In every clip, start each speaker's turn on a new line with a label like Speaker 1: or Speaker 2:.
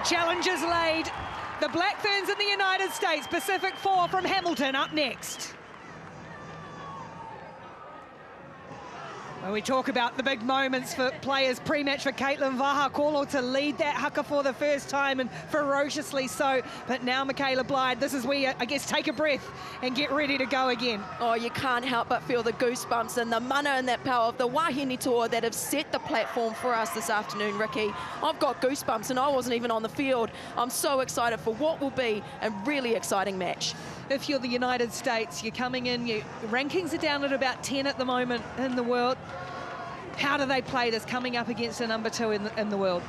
Speaker 1: challenge is laid. The Black Ferns in the United States, Pacific 4 from Hamilton up next. When we talk about the big moments for players pre-match for Caitlin Vahaakolo to lead that haka for the first time and ferociously so. But now Michaela Blythe, this is where you, I guess, take a breath and get ready to go again.
Speaker 2: Oh, you can't help but feel the goosebumps and the mana and that power of the wahine toa that have set the platform for us this afternoon, Ricky. I've got goosebumps and I wasn't even on the field. I'm so excited for what will be a really exciting match.
Speaker 1: If you're the United States, you're coming in, your rankings are down at about 10 at the moment in the world. How do they play this coming up against a number 2 in the world?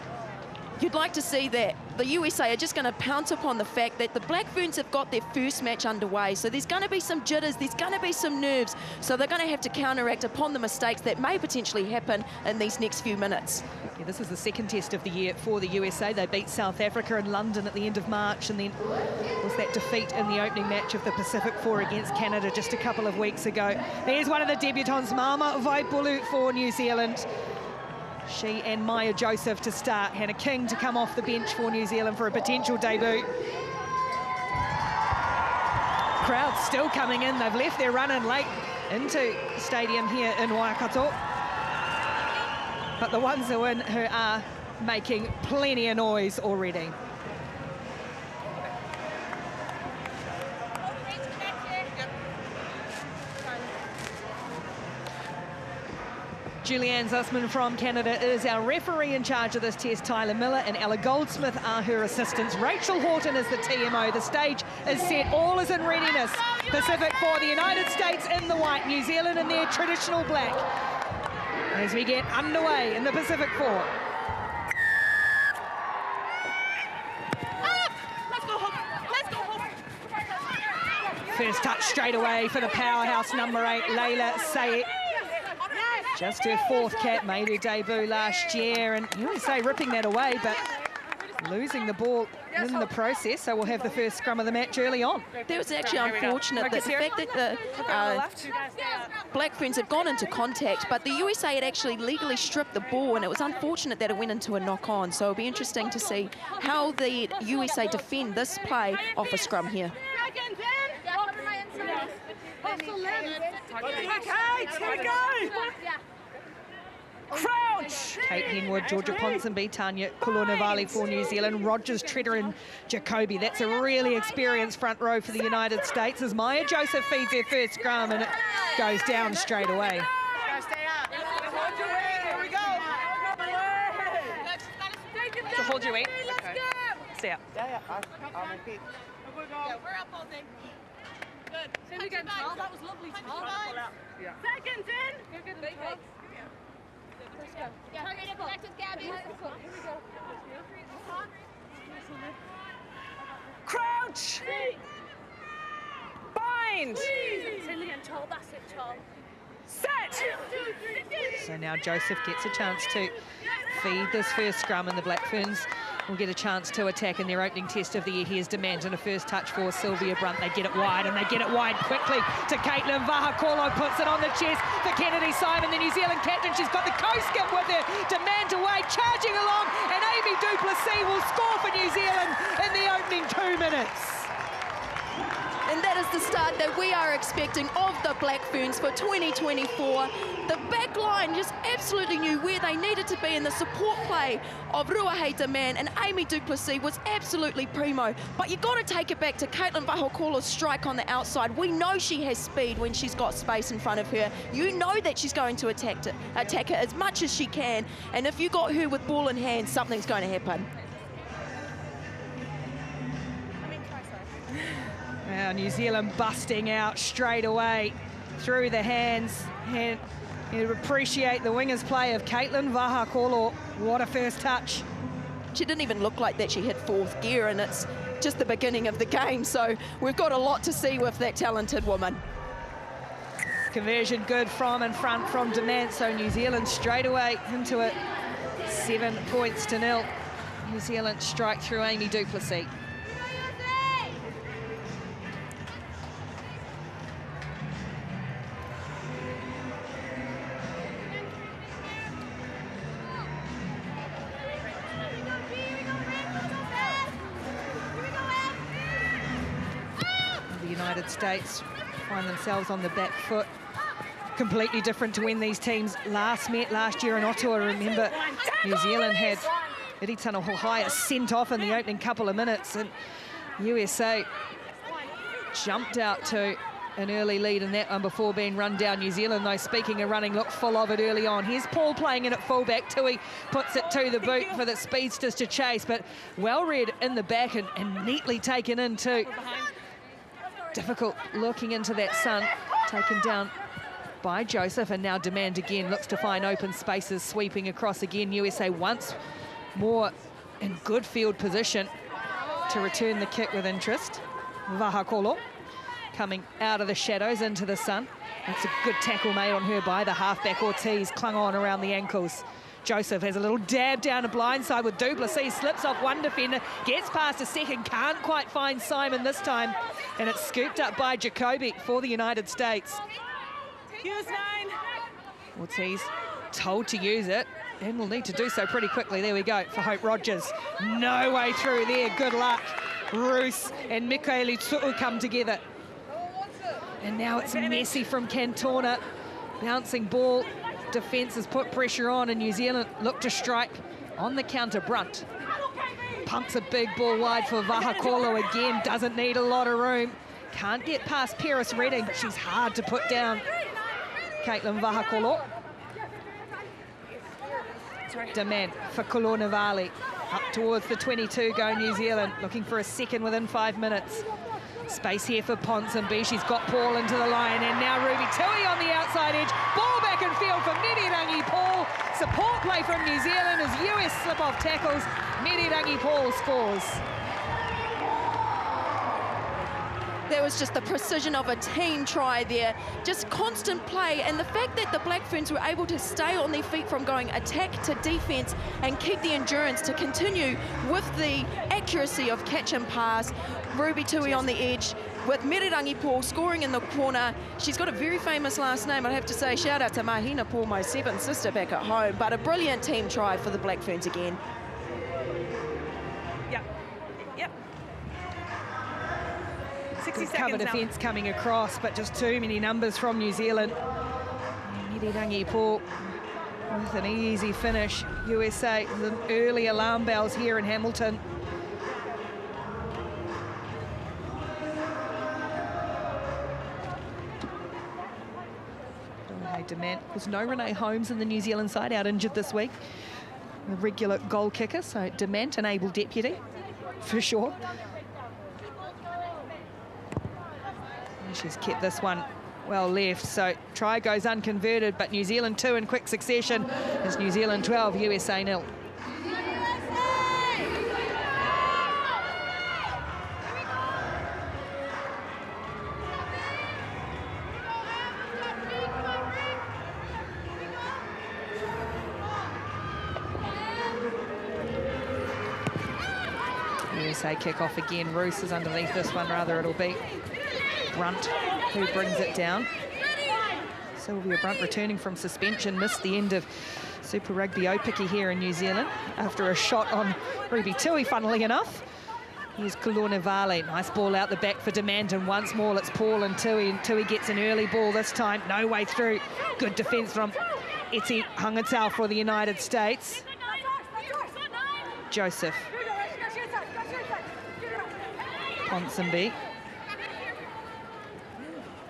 Speaker 2: You'd like to see that. The USA are just going to pounce upon the fact that the Black Ferns have got their first match underway. So there's going to be some jitters, there's going to be some nerves. So they're going to have to counteract upon the mistakes that may potentially happen in these next few minutes.
Speaker 1: Yeah, this is the second test of the year for the USA. They beat South Africa in London at the end of March, and then was that defeat in the opening match of the Pacific 4 against Canada just a couple of weeks ago. There's one of the debutants, Maama Mo'onia Vaipulu for New Zealand. She and Maia Joseph to start. Hannah King to come off the bench for New Zealand for a potential debut. Crowd still coming in. They've left their run-in late into the stadium here in Waikato. But the ones who are making plenty of noise already. Julianne Zussman from Canada is our referee in charge of this test. Tyler Miller and Ella Goldsmith are her assistants. Rachel Horton is the TMO. The stage is set. All is in readiness. Pacific 4, the United States in the white, New Zealand in their traditional black. As we get underway in the Pacific 4. First touch straight away for the powerhouse number 8, Leila Ponsonby. Just her 4th cap, made her debut last year, and you would say ripping that away, but losing the ball in the process, so we'll have the first scrum of the match early on.
Speaker 2: That was actually unfortunate, that the fact that the Black Ferns had gone into contact, but the USA had actually legally stripped the ball, and it was unfortunate that it went into a knock-on, so it'll be interesting to see how the USA defend this play off a scrum here.
Speaker 3: Okay, here we go. Crouch!
Speaker 1: Kate Henwood, Georgia Ponsonby, Tanya Kulonavali for New Zealand, Rogers, Treader and Jacoby. That's a really experienced front row for the United States as Maia Joseph feeds her first scrum and it goes down straight away.
Speaker 3: So hold your weight.
Speaker 4: Okay.
Speaker 3: Stay up.
Speaker 4: Yeah, I'll repeat.
Speaker 5: Yeah, we're up all day. Good. Same again, Tal. That was lovely, Tal.
Speaker 4: Yeah.
Speaker 5: Seconds in. Good, good.
Speaker 6: Let's go. Yeah, hurry to connect with Gabby. Here we go.
Speaker 3: Crouch! Bind!
Speaker 5: Same again, Tal. That's it, Tal.
Speaker 3: Set!
Speaker 1: So now Joseph gets a chance to feed this first scrum, and the Black Ferns will get a chance to attack in their opening test of the year. Here's demand and a first touch for Sylvia Brunt. They get it wide, and they get it wide quickly to Caitlin Vahaakolo, puts it on the chest for Kennedy Simon, the New Zealand captain. She's got the co-skip with her. Demand away, charging along, and Amy Duplessis will score for New Zealand in the opening 2 minutes.
Speaker 2: And that is the start that we are expecting of the Black Ferns for 2024. The back line just absolutely knew where they needed to be, in the support play of Ruahei Man, and Amy Duplessis was absolutely primo. But you've got to take it back to Caitlin Vahakolo's strike on the outside. We know she has speed when she's got space in front of her. You know that she's going to attack it as much as she can. And if you got her with ball in hand, something's going to happen.
Speaker 1: Now New Zealand busting out straight away through the hands. And you appreciate the winger's play of Caitlin Vahaakolo. What a first touch.
Speaker 2: She didn't even look like that she hit 4th gear, and it's just the beginning of the game. So we've got a lot to see with that talented woman.
Speaker 1: Conversion good from in front from Demand. So New Zealand straight away into it. 7 points to 0. New Zealand strike through Amy Duplessis. United States find themselves on the back foot. Completely different to when these teams last met last year in Ottawa. Remember, New Zealand had Iritana Hohaia sent off in the opening couple of minutes, and USA jumped out to an early lead in that one before being run down. New Zealand, though, speaking of running, looked full of it early on. Here's Paul playing in at fullback. Tui puts it to the boot for the speedsters to chase, but well read in the back and neatly taken in too. Difficult looking into that sun, taken down by Joseph, and now Demand again looks to find open spaces, sweeping across again. USA once more in good field position to return the kick with interest. Vahaakolo coming out of the shadows into the sun. That's a good tackle made on her by the halfback. Ortiz clung on around the ankles. Joseph has a little dab down a blindside with Duplessis, slips off one defender, gets past a second, can't quite find Simon this time, and it's scooped up by Jacoby for the United States.
Speaker 3: Use 9.
Speaker 1: Ortiz told to use it, and will need to do so pretty quickly. There we go for Hope Rogers. No way through there, good luck. Roos and Mikaeli Tu'u come together. And now it's messy from Cantona. Bouncing ball, defence has put pressure on, and New Zealand look to strike on the counter. Brunt pumps a big ball wide for Vahaakolo again, doesn't need a lot of room. Can't get past Paris Redding, but she's hard to put down. Caitlin Vahaakolo. Demand for Kolonavale. Up towards the 22 go New Zealand, looking for a second within 5 minutes. Space here for Ponsonby. She's got Paul into the line, and now Ruby Tui on the outside edge. Ball back in field for Mererangi Paul. Support play from New Zealand as US slip off tackles. Mererangi Paul scores.
Speaker 2: There was just the precision of a team try there, just constant play, and the fact that the Black Ferns were able to stay on their feet from going attack to defence and keep the endurance to continue with the accuracy of catch and pass. Ruby Tui on the edge with Mererangi Paul scoring in the corner. She's got a very famous last name, I have to say. Shout out to Mahina Paul, my 7th sister back at home, but a brilliant team try for the Black Ferns again.
Speaker 1: Good cover defence coming across, but just too many numbers from New Zealand. Mererangi Paul with an easy finish. USA, the early alarm bells here in Hamilton. Demand. There's no Renee Holmes in the New Zealand side, out injured this week. A regular goal kicker, so Demand an able deputy for sure. She's kept this one well left, so try goes unconverted, but New Zealand 2 in quick succession. It's New Zealand 12, USA 0. USA kick off again. Roos is underneath this one, rather it'll be Brunt who brings it down. Sylvia Brunt returning from suspension, missed the end of Super Rugby Opiki here in New Zealand after a shot on Ruby Tui, funnily enough. Here's Kolonavale, nice ball out the back for Demand, and once more it's Paul and Tui gets an early ball this time, no way through. Good defence from Eti Hangatau for the United States. Joseph. Ponsonby.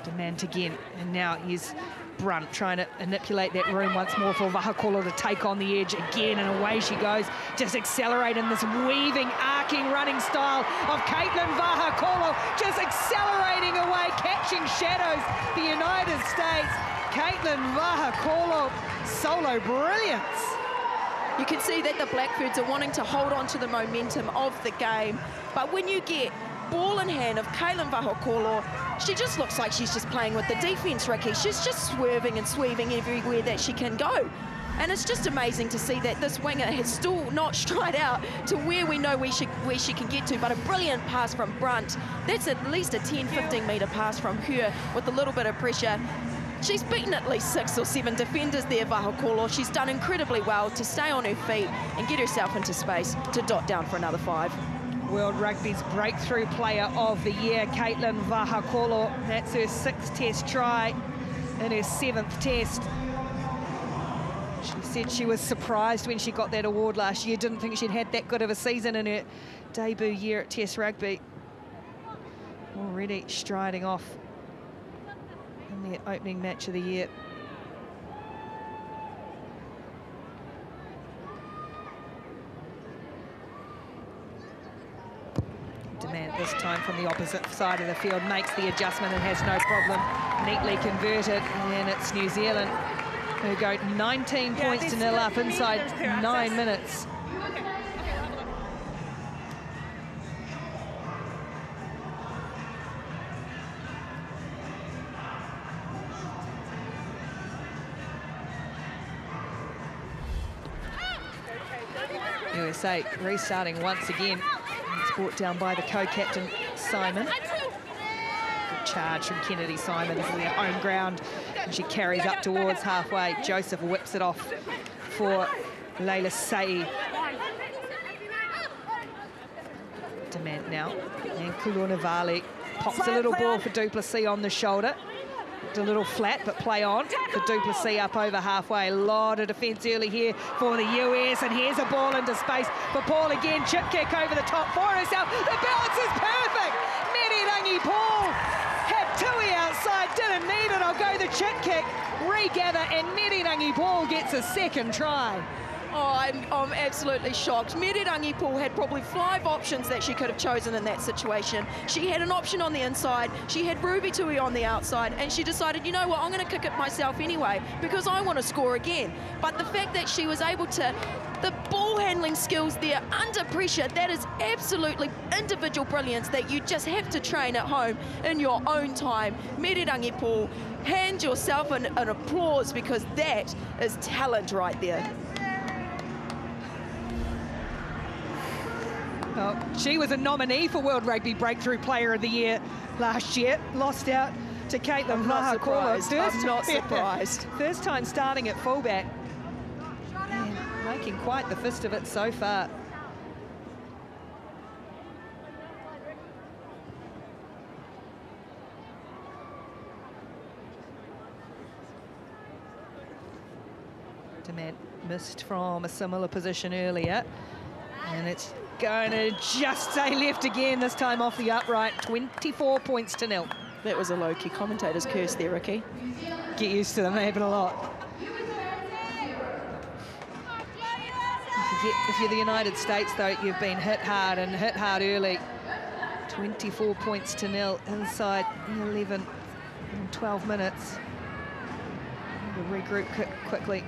Speaker 1: Demand again, and now here's Brunt trying to manipulate that room once more for Vahaakolo to take on the edge again, and away she goes, just accelerating this weaving, arcing running style of Caitlin Vahaakolo, just accelerating away, catching shadows. The United States, Caitlin Vahaakolo, solo brilliance.
Speaker 2: You can see that the Black Ferns are wanting to hold on to the momentum of the game, but when you get ball in hand of Caitlin Vahaakolo, she just looks like she's just playing with the defence, Ricky. She's just swerving and sweeping everywhere that she can go. And it's just amazing to see that this winger has still not stride out to where we know where she can get to, but a brilliant pass from Brunt. That's at least a 10-15 metre pass from her with a little bit of pressure. She's beaten at least 6 or 7 defenders there, Vahaakolo. She's done incredibly well to stay on her feet and get herself into space to dot down for another 5.
Speaker 1: World Rugby's Breakthrough Player of the Year, Caitlin Vahaakolo. That's her 6th test try in her 7th test. She said she was surprised when she got that award last year, didn't think she'd had that good of a season in her debut year at Test Rugby. Already striding off in the opening match of the year. Demand this time from the opposite side of the field, makes the adjustment and has no problem. Neatly converted, and it's New Zealand who go 19 points to nil up inside 9 minutes. USA restarting once again. It's brought down by the co-captain, Simon. Good charge from Kennedy Simon. This is their home ground. And she carries up towards halfway. Joseph whips it off for Leila Say. Demand now. And Kulunavali pops a little ball for Duplessis on the shoulder. A little flat, but play on for Duplessis up over halfway. A lot of defence early here for the US, and here's a ball into space for Paul again. Chip kick over the top for herself. The balance is perfect. Mererangi Paul had Tui outside, didn't need it. I'll go the chip kick, regather, and Mererangi Paul gets a 2nd try.
Speaker 2: Oh, I'm absolutely shocked. Mererangi Paul had probably 5 options that she could have chosen in that situation. She had an option on the inside, she had Ruby Tui on the outside, and she decided, you know what, I'm going to kick it myself anyway because I want to score again. But the fact that she was able to, the ball handling skills there under pressure, that is absolutely individual brilliance that you just have to train at home in your own time. Mererangi Paul, hand yourself an applause because that is talent right there.
Speaker 1: Oh, she was a nominee for World Rugby Breakthrough Player of the Year last year. Lost out to Caitlin Vahaakolo.
Speaker 2: I'm not surprised.
Speaker 1: First time starting at fullback. And making quite the fist of it so far. Demand missed from a similar position earlier. And it's going to just stay left again, this time off the upright. 24 points to nil.
Speaker 2: That was a low-key commentator's curse there, Ricky.
Speaker 1: Get used to them, they happen a lot. If you're the United States, though, you've been hit hard and hit hard early. 24 points to nil inside 11 and 12 minutes. We'll regroup quickly.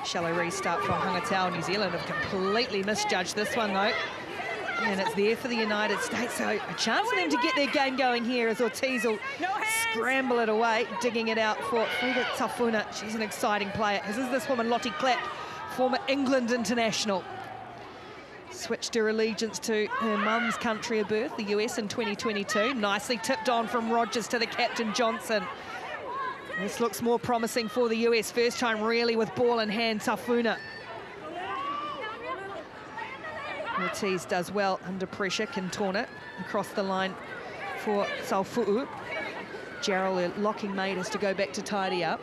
Speaker 1: Shallow restart from Hangatau. New Zealand have completely misjudged this one, though. And it's there for the United States. So a chance for them to get their game going here as Ortiz will scramble it away, digging it out for Frida Tafuna. She's an exciting player, as is this woman, Lotty Clapp, former England international. Switched her allegiance to her mum's country of birth, the US, in 2022. Nicely tipped on from Rogers to the captain, Johnson. This looks more promising for the US. First time really with ball in hand, Tafuna. Ortiz does well under pressure, can torn it across the line for Saufu'u. Gerald, her locking mate, has to go back to tidy up.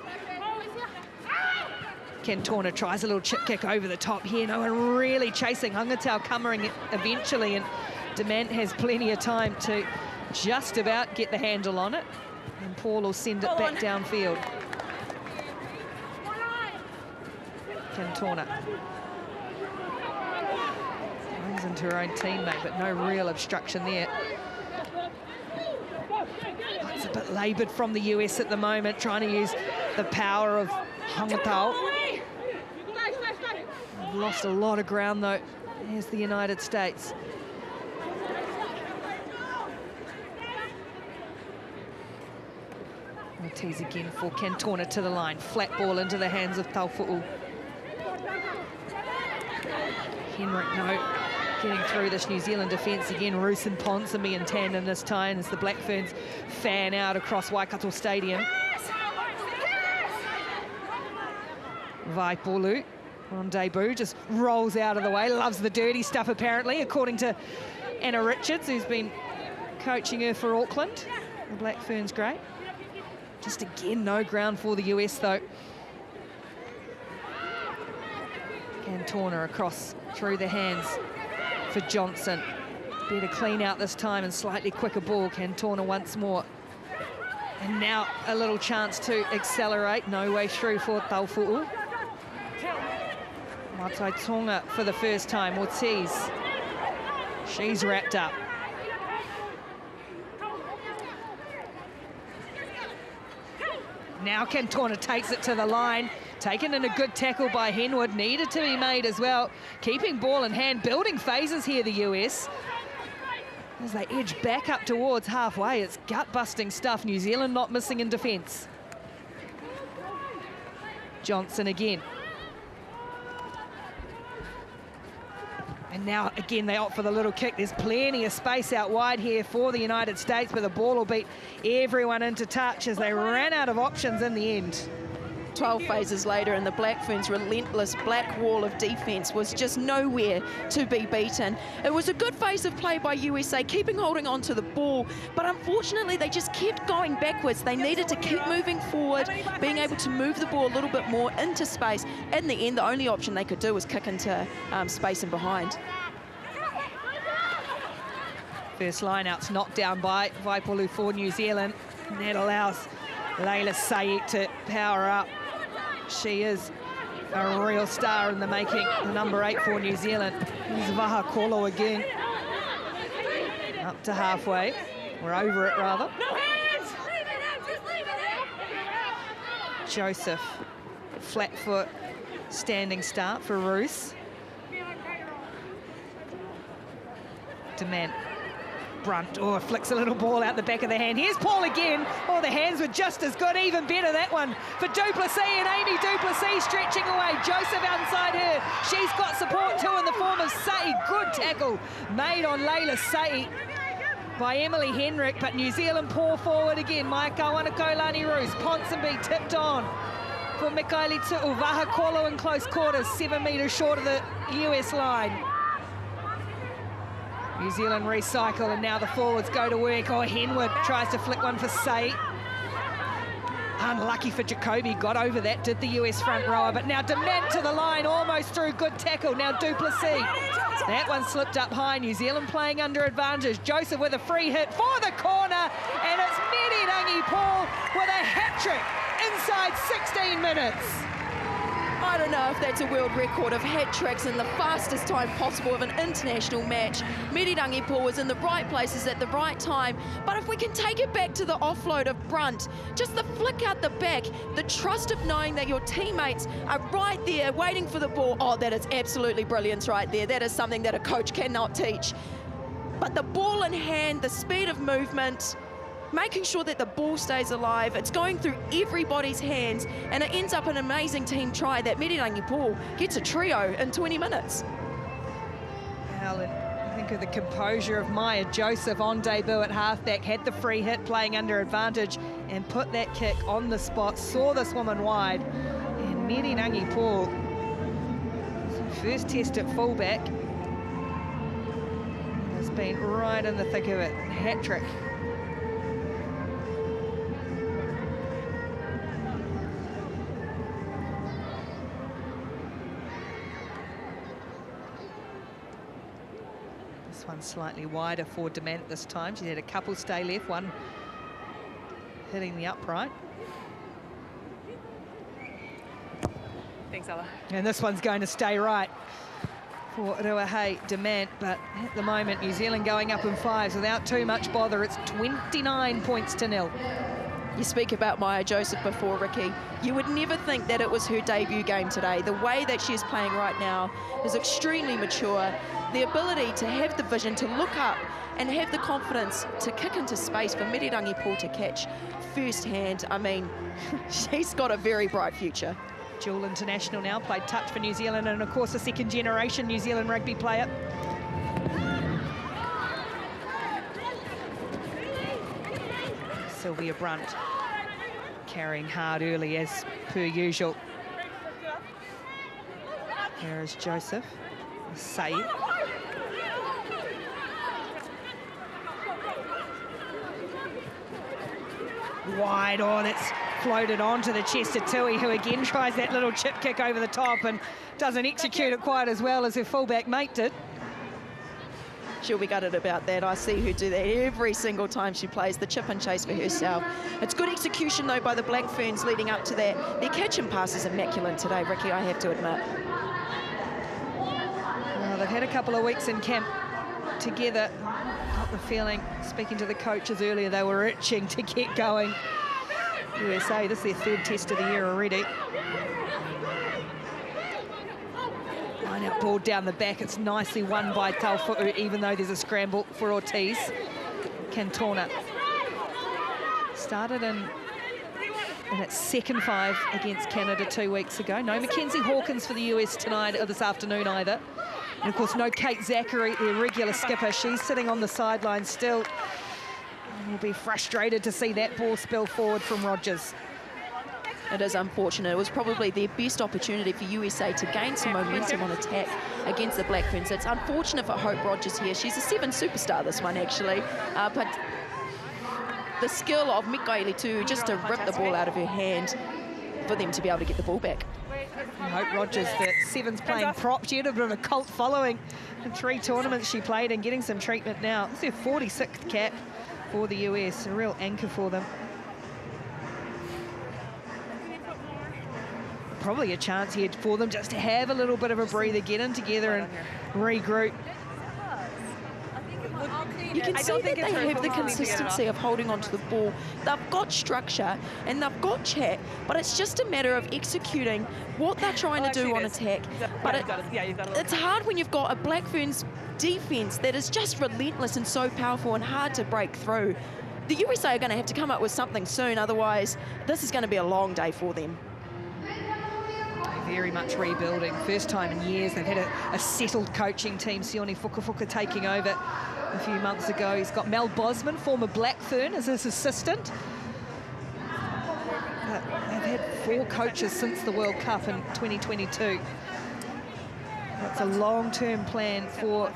Speaker 1: Cantona tries a little chip kick over the top here. No one really chasing. Hangatau coming eventually, and Demand has plenty of time to just about get the handle on it. And Paul will send it back downfield. Cantona. Runs into her own teammate, but no real obstruction there. It's a bit laboured from the US at the moment, trying to use the power of Hangatau. Lost a lot of ground, though. Here's the United States. Ortiz again for Cantona to the line. Flat ball into the hands of Taufu'u. Henrik, no, getting through this New Zealand defence again. Roos and Ponsonby in tandem this time as the Black Ferns fan out across Waikato Stadium. Vaipulu on debut, just rolls out of the way, loves the dirty stuff apparently, according to Anna Richards, who's been coaching her for Auckland, the Black Ferns great. Just again, no ground for the US though. Cantona across through the hands for Johnson. Better clean out this time and slightly quicker ball. Cantona once more. And now a little chance to accelerate. No way through for Taufu'u. Matai Tonga for the first time. Ortiz. She's wrapped up. Now Cantona takes it to the line. Taken in a good tackle by Henwood. Needed to be made as well. Keeping ball in hand. Building phases here, the US. As they edge back up towards halfway, it's gut-busting stuff. New Zealand not missing in defence. Johnson again. And now, again, they opt for the little kick. There's plenty of space out wide here for the United States, but the ball will beat everyone into touch as they ran out of options in the end.
Speaker 2: 12 phases later, and the Black Ferns' relentless black wall of defence was just nowhere to be beaten. It was a good phase of play by USA, holding on to the ball, but unfortunately they just kept going backwards. They needed to keep moving forward, being able to move the ball a little bit more into space. In the end, the only option they could do was kick into space and behind.
Speaker 1: First line-out's knocked down by Vaipulu for New Zealand, and that allows Leila to power up. She is a real star in the making, the number 8 for New Zealand. Here's Vahaakolo again. Up to halfway. We're over it, rather. Joseph, flat foot, standing start for Roos. Dement. Brunt, flicks a little ball out the back of the hand. Here's Paul again. Oh, the hands were just as good, even better that one for Duplessis, and Amy Duplessis stretching away. Joseph outside her. She's got support too in the form of Sa'i. Good tackle made on Leila by Emily Henrik, but New Zealand pour forward again. Mai Kawanako Roos. Ponsonby tipped on for Mikaeli Tu'u. Vahaakolo in close quarters, 7 metres short of the US line. New Zealand recycle, and now the forwards go to work. Henwood tries to flick one for Sa'i. Unlucky for Jacoby, got over that, did the US front rower, but now Dement to the line, almost through, good tackle. Now Duplessis, that one slipped up high. New Zealand playing under advantage. Joseph with a free hit for the corner, and it's Mererangi Paul with a hat-trick inside 16 minutes.
Speaker 2: I don't know if that's a world record of hat-tricks in the fastest time possible of an international match. Mererangi Paul was in the right places at the right time, but if we can take it back to the offload of Brunt, just the flick out the back, the trust of knowing that your teammates are right there waiting for the ball. Oh, that is absolutely brilliance right there. That is something that a coach cannot teach. But the ball in hand, the speed of movement, making sure that the ball stays alive, it's going through everybody's hands, and it ends up an amazing team try that Mererangi Paul gets a trio in 20 minutes.
Speaker 1: Alan, think of the composure of Maia Joseph on debut at halfback, had the free hit playing under advantage and put that kick on the spot, saw this woman wide, and Mererangi Paul, first test at fullback, has been right in the thick of it, hat-trick. One slightly wider for Dement this time. She's had a couple stay left, one hitting the upright.
Speaker 3: Thanks, Ella.
Speaker 1: And this one's going to stay right for Ruahei Dement, but at the moment New Zealand going up in 5s without too much bother. It's 29 points to 0.
Speaker 2: You speak about Maia Joseph before, Ricky. You would never think that it was her debut game today. The way that she is playing right now is extremely mature. The ability to have the vision to look up and have the confidence to kick into space for Mererangi Paul to catch firsthand. I mean, she's got a very bright future.
Speaker 1: Dual international now, played touch for New Zealand, and of course a second generation New Zealand rugby player. Sylvia Brunt carrying hard early as per usual. Here is Joseph. Save. Wide on, it's floated onto the chest of Tui, who again tries that little chip kick over the top and doesn't execute it quite as well as her fullback mate did.
Speaker 2: She'll be gutted about that. I see her do that every single time she plays the chip and chase for herself. It's good execution, though, by the Black Ferns leading up to that. Their catch and pass is immaculate today, Ricky, I have to admit.
Speaker 1: Well, they've had a couple of weeks in camp together. Got the feeling, speaking to the coaches earlier, they were itching to get going. USA, this is their third test of the year already. Line out ball down the back. It's nicely won by Tafuna, even though there's a scramble for Ortiz. Cantona started in its second 5 against Canada 2 weeks ago. No Mackenzie Hawkins for the US tonight or this afternoon either. And of course, no Kate Zachary, their regular skipper. She's sitting on the sideline still. We'll be frustrated to see that ball spill forward from Rogers.
Speaker 2: It is unfortunate. It was probably their best opportunity for USA to gain some momentum on attack against the Black Ferns. It's unfortunate for Hope Rogers here. She's a 7 superstar, this one, actually. But the skill of Mikaeli too, just to rip the ball out of her hand for them to be able to get the ball back.
Speaker 1: Hope Rogers, the 7's playing prop. She had a bit of a cult following in 3 tournaments she played and getting some treatment now. This is her 46th cap for the US, a real anchor for them. Probably a chance here for them just to have a little bit of a breather, get in together and regroup.
Speaker 2: You can see that they have the consistency of holding onto the ball. They've got structure and they've got chat, but it's just a matter of executing what they're trying to do on attack. But it's hard when you've got a Black Ferns defense that is just relentless and so powerful and hard to break through. The USA are going to have to come up with something soon, otherwise this is going to be a long day for them.
Speaker 1: Very much rebuilding. First time in years they've had a settled coaching team. Sione Fukafuka taking over a few months ago. He's got Mel Bosman, former Black Fern, as his assistant. But they've had 4 coaches since the World Cup in 2022. That's a long-term plan for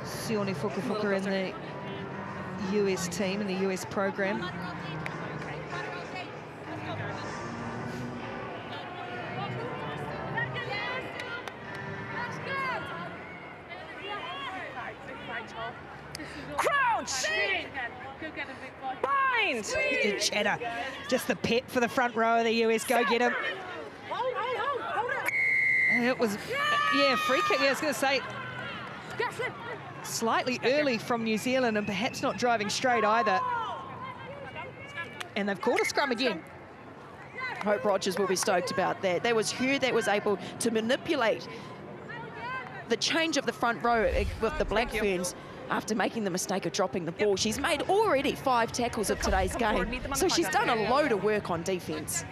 Speaker 1: Sione Fukafuka in the US team, in the US program.
Speaker 3: Bind!
Speaker 1: Cheddar, just the pet for the front row of the US. Go get him. It was, yeah, free kick. Yeah, I was going to say, slightly early from New Zealand and perhaps not driving straight either. And they've called a scrum again.
Speaker 2: Hope Rogers will be stoked about that. That was her that was able to manipulate the change of the front row with the Black Ferns after making the mistake of dropping the ball. She's made already 5 tackles of today's game, so she's done a load of work on defense.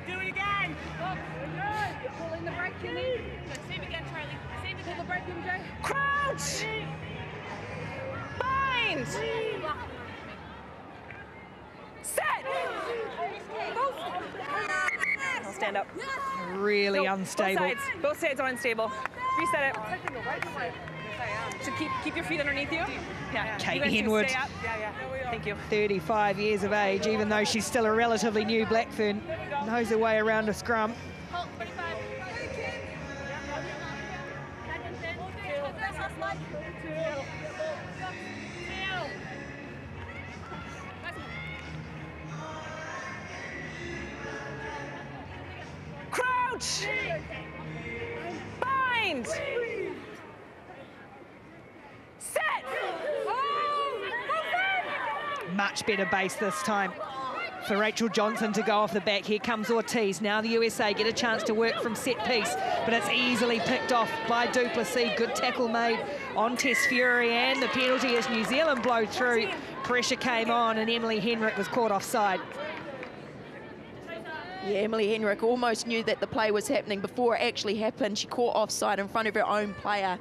Speaker 5: Do it again. Pulling the break, Kimmy. Save again, Charlie. Save again. Pull the break, MJ.
Speaker 3: Crouch! Bind! Set! I'll stand up.
Speaker 1: Really unstable.
Speaker 3: Both sides are unstable. Reset it. So keep your feet underneath you. Yeah.
Speaker 1: Kate
Speaker 3: You guys can
Speaker 1: Henwood.
Speaker 3: stay up. Yeah. Thank you.
Speaker 1: 35 years of age, even though she's still a relatively new Black Fern, knows her way around a scrum.
Speaker 3: Crouch! Bind! Set!
Speaker 1: Much better base this time for Rachel Johnson to go off the back. Here comes Ortiz. Now the USA get a chance to work from set piece, but it's easily picked off by Duplessis. Good tackle made on Tess Fury, and the penalty as New Zealand blow through. Pressure came on and Emily Henrik was caught offside.
Speaker 2: Yeah, Emily Henrik almost knew that the play was happening before it actually happened. She caught offside in front of her own player.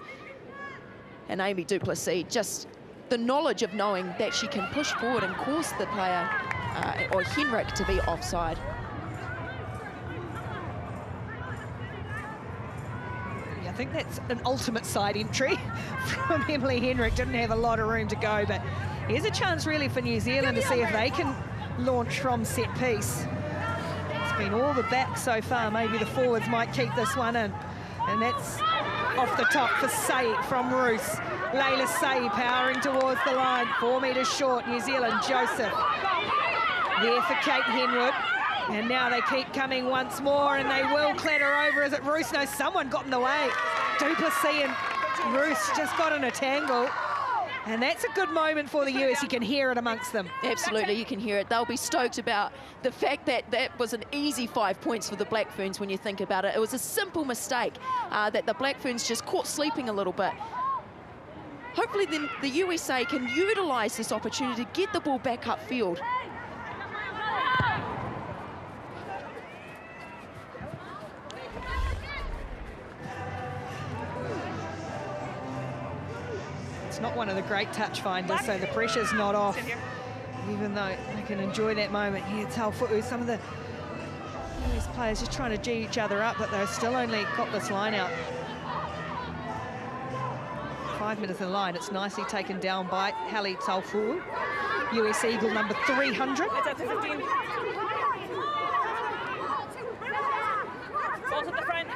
Speaker 2: And Amy Duplessis just the knowledge of knowing that she can push forward and cause the player, or Henrik, to be offside.
Speaker 1: I think that's an ultimate side entry from Emily Henrik. Didn't have a lot of room to go, but here's a chance really for New Zealand to see if they can launch from set piece. It's been all the backs so far. Maybe the forwards might keep this one in. And that's off the top for Say from Roos. Leila Say powering towards the line. 4 metres short, New Zealand, Joseph. There for Kate Henwood. And now they keep coming once more, and they will clatter over. Is it Roos? No, someone got in the way. Duplessis and Roos just got in a tangle. And that's a good moment for the US. You can hear it amongst them.
Speaker 2: Absolutely, you can hear it. They'll be stoked about the fact that that was an easy 5 points for the Black Ferns when you think about it. It was a simple mistake that the Black Ferns just caught sleeping a little bit. Hopefully then the USA can utilise this opportunity to get the ball back upfield.
Speaker 1: It's not one of the great touch finders, so the pressure's not off, even though they can enjoy that moment. Here, Tafuna, some of the US players just trying to G each other up, but they've still only got this line out. 5 minutes in the line. It's nicely taken down by Hallie Tafuna, US Eagle number 300.
Speaker 3: It's up to 15. Balls at the front.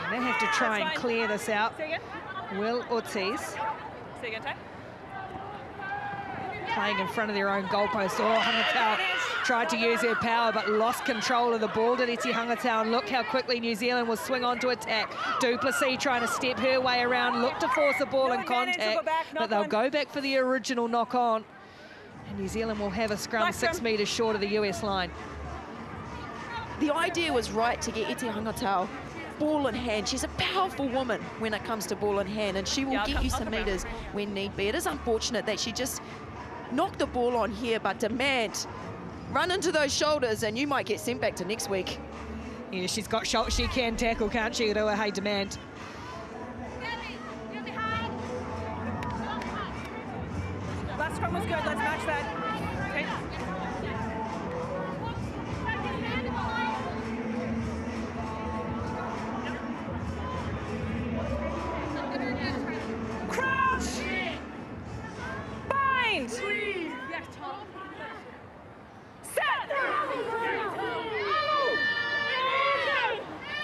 Speaker 1: And they have to try and clear this out.
Speaker 3: Say again.
Speaker 1: Will Ortiz.
Speaker 3: Say again, Ty.
Speaker 1: Playing in front of their own goalpost. Oh, Hangatau tried to use her power but lost control of the ball. Did Eti Hangatau, and look how quickly New Zealand will swing on to attack. Duplessis trying to step her way around, look to force the ball in contact, but they'll go back for the original knock on. And New Zealand will have a scrum 6 metres short of the US line.
Speaker 2: The idea was right to get Eti Hangatau ball in hand. She's a powerful woman when it comes to ball in hand, and she will get you some metres when need be. It is unfortunate that she just knocked the ball on here, but Demand, run into those shoulders and you might get sent back to next week.
Speaker 1: Yeah, she's got shot. She can tackle, can't she? Rua, hey, Demand.
Speaker 3: Last scrum was good. Let's match that. Okay.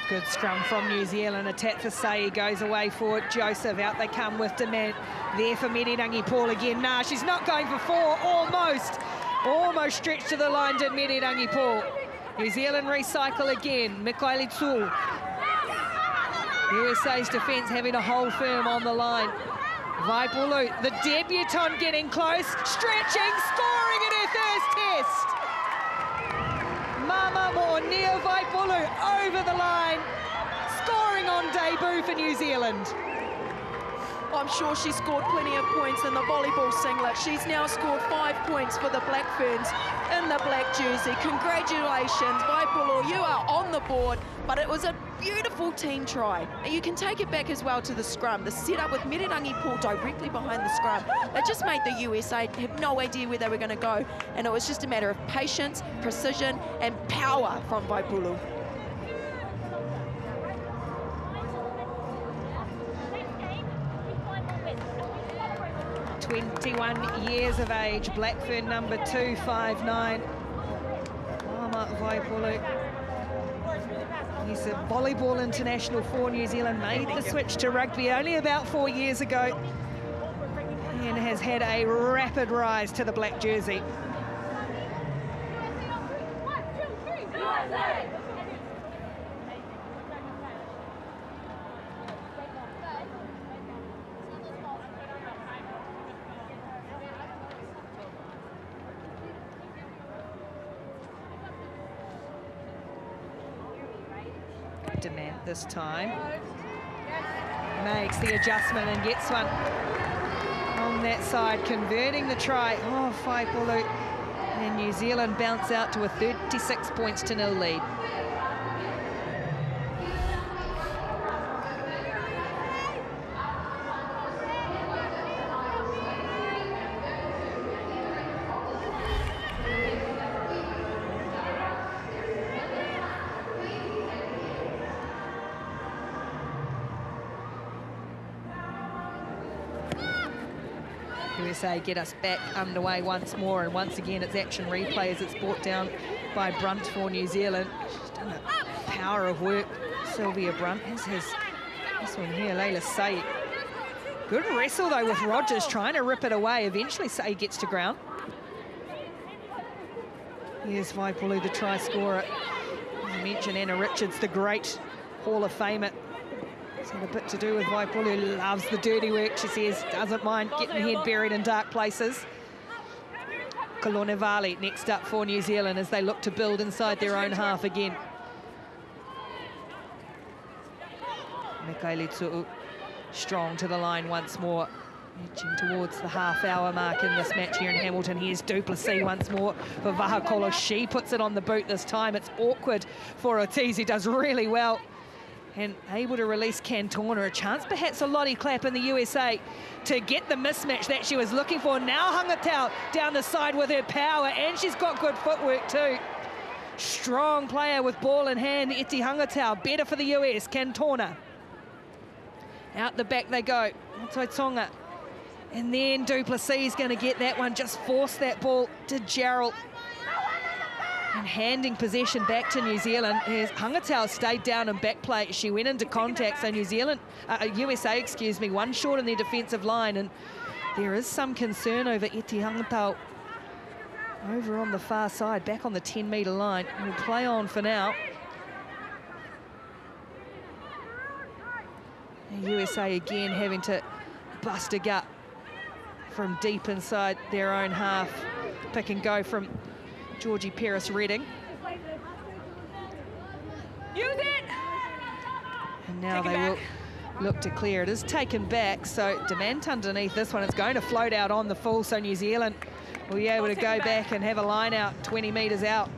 Speaker 1: Good scrum from New Zealand. A tap for Say, goes away for Joseph. Out they come with Demand. There for Mererangi Paul again. Nah, she's not going for 4. Almost stretched to the line did Mererangi Paul. New Zealand recycle again. Mikaeli Tsul. USA's defence having to hold firm on the line. Vaipulu, the debutant, getting close, stretching, scoring in her first test. Maama Mo'onia Vaipulu over the line, scoring on debut for New Zealand.
Speaker 2: I'm sure she scored plenty of points in the volleyball singlet. She's now scored 5 points for the Black Ferns in the black jersey. Congratulations, Vaipulu, you are on the board, but it was a beautiful team try. And you can take it back as well to the scrum. The setup with Mererangi Paul directly behind the scrum. It just made the USA have no idea where they were going to go. And it was just a matter of patience, precision, and power from Vaipulu.
Speaker 1: 21 years of age, Black Fern number 259. Maama Vaipulu. He's a volleyball international for New Zealand, made the switch to rugby only about 4 years ago and has had a rapid rise to the black jersey. Demand this time. Makes the adjustment and gets one on that side, converting the try. Oh, Vaipulu. And New Zealand bounce out to a 36 points to 0 lead. USA get us back underway once more, and once again it's action replay as it's brought down by Brunt for New Zealand. She's done a power of work, Sylvia Brunt. Here's this one here, Leila Say. Good wrestle though with Rogers, trying to rip it away. Eventually Say gets to ground. Here's Vaipulu, the try scorer. As I mentioned, Anna Richards, the great Hall of Famer. It's had a bit to do with Vaipulu, loves the dirty work, she says, doesn't mind getting her head buried in dark places. Kalonevali next up for New Zealand as they look to build inside their own half again. Mikaeli Tu'u strong to the line once more, edging towards the half-hour mark in this match here in Hamilton. Here's Duplessis once more for Vahaakolo. She puts it on the boot this time. It's awkward for Ortiz, who does really well and able to release Cantona. A chance perhaps for Lotty Clapp in the USA to get the mismatch that she was looking for. Now Hangatau down the side with her power, and she's got good footwork too. Strong player with ball in hand, Eti Hangatau. Better for the US, Cantona. Out the back they go, Toitonga. And then Duplessis is going to get that one, just force that ball to Gerald. And handing possession back to New Zealand. As Hangatau stayed down in back play, she went into contact, so USA, excuse me, one short in their defensive line, and there is some concern over Eti Hangatau over on the far side, back on the 10-metre line. We'll play on for now. The USA again having to bust a gut from deep inside their own half. Pick and go from Georgie Paris-Redding.
Speaker 3: Use it!
Speaker 1: And now they will look to clear. It is taken back, so Demant underneath this one. It's going to float out on the full, so New Zealand will be able to go back and have a line out 20 metres out.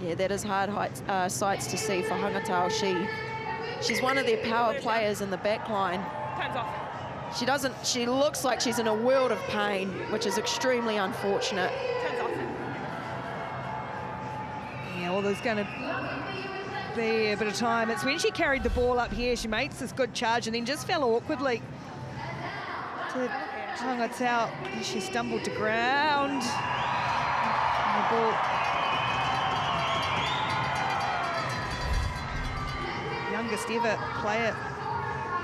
Speaker 2: Yeah, that is hard sights to see for Hangatau. She's one of their power players in the back line.
Speaker 3: Time's off.
Speaker 2: She looks like she's in a world of pain, which is extremely unfortunate.
Speaker 3: Time's off.
Speaker 1: Yeah, well, there's going to be a bit of time. It's when she carried the ball up here, she makes this good charge and then just fell awkwardly to Hangatau. She stumbled to ground. And the ball. Youngest ever player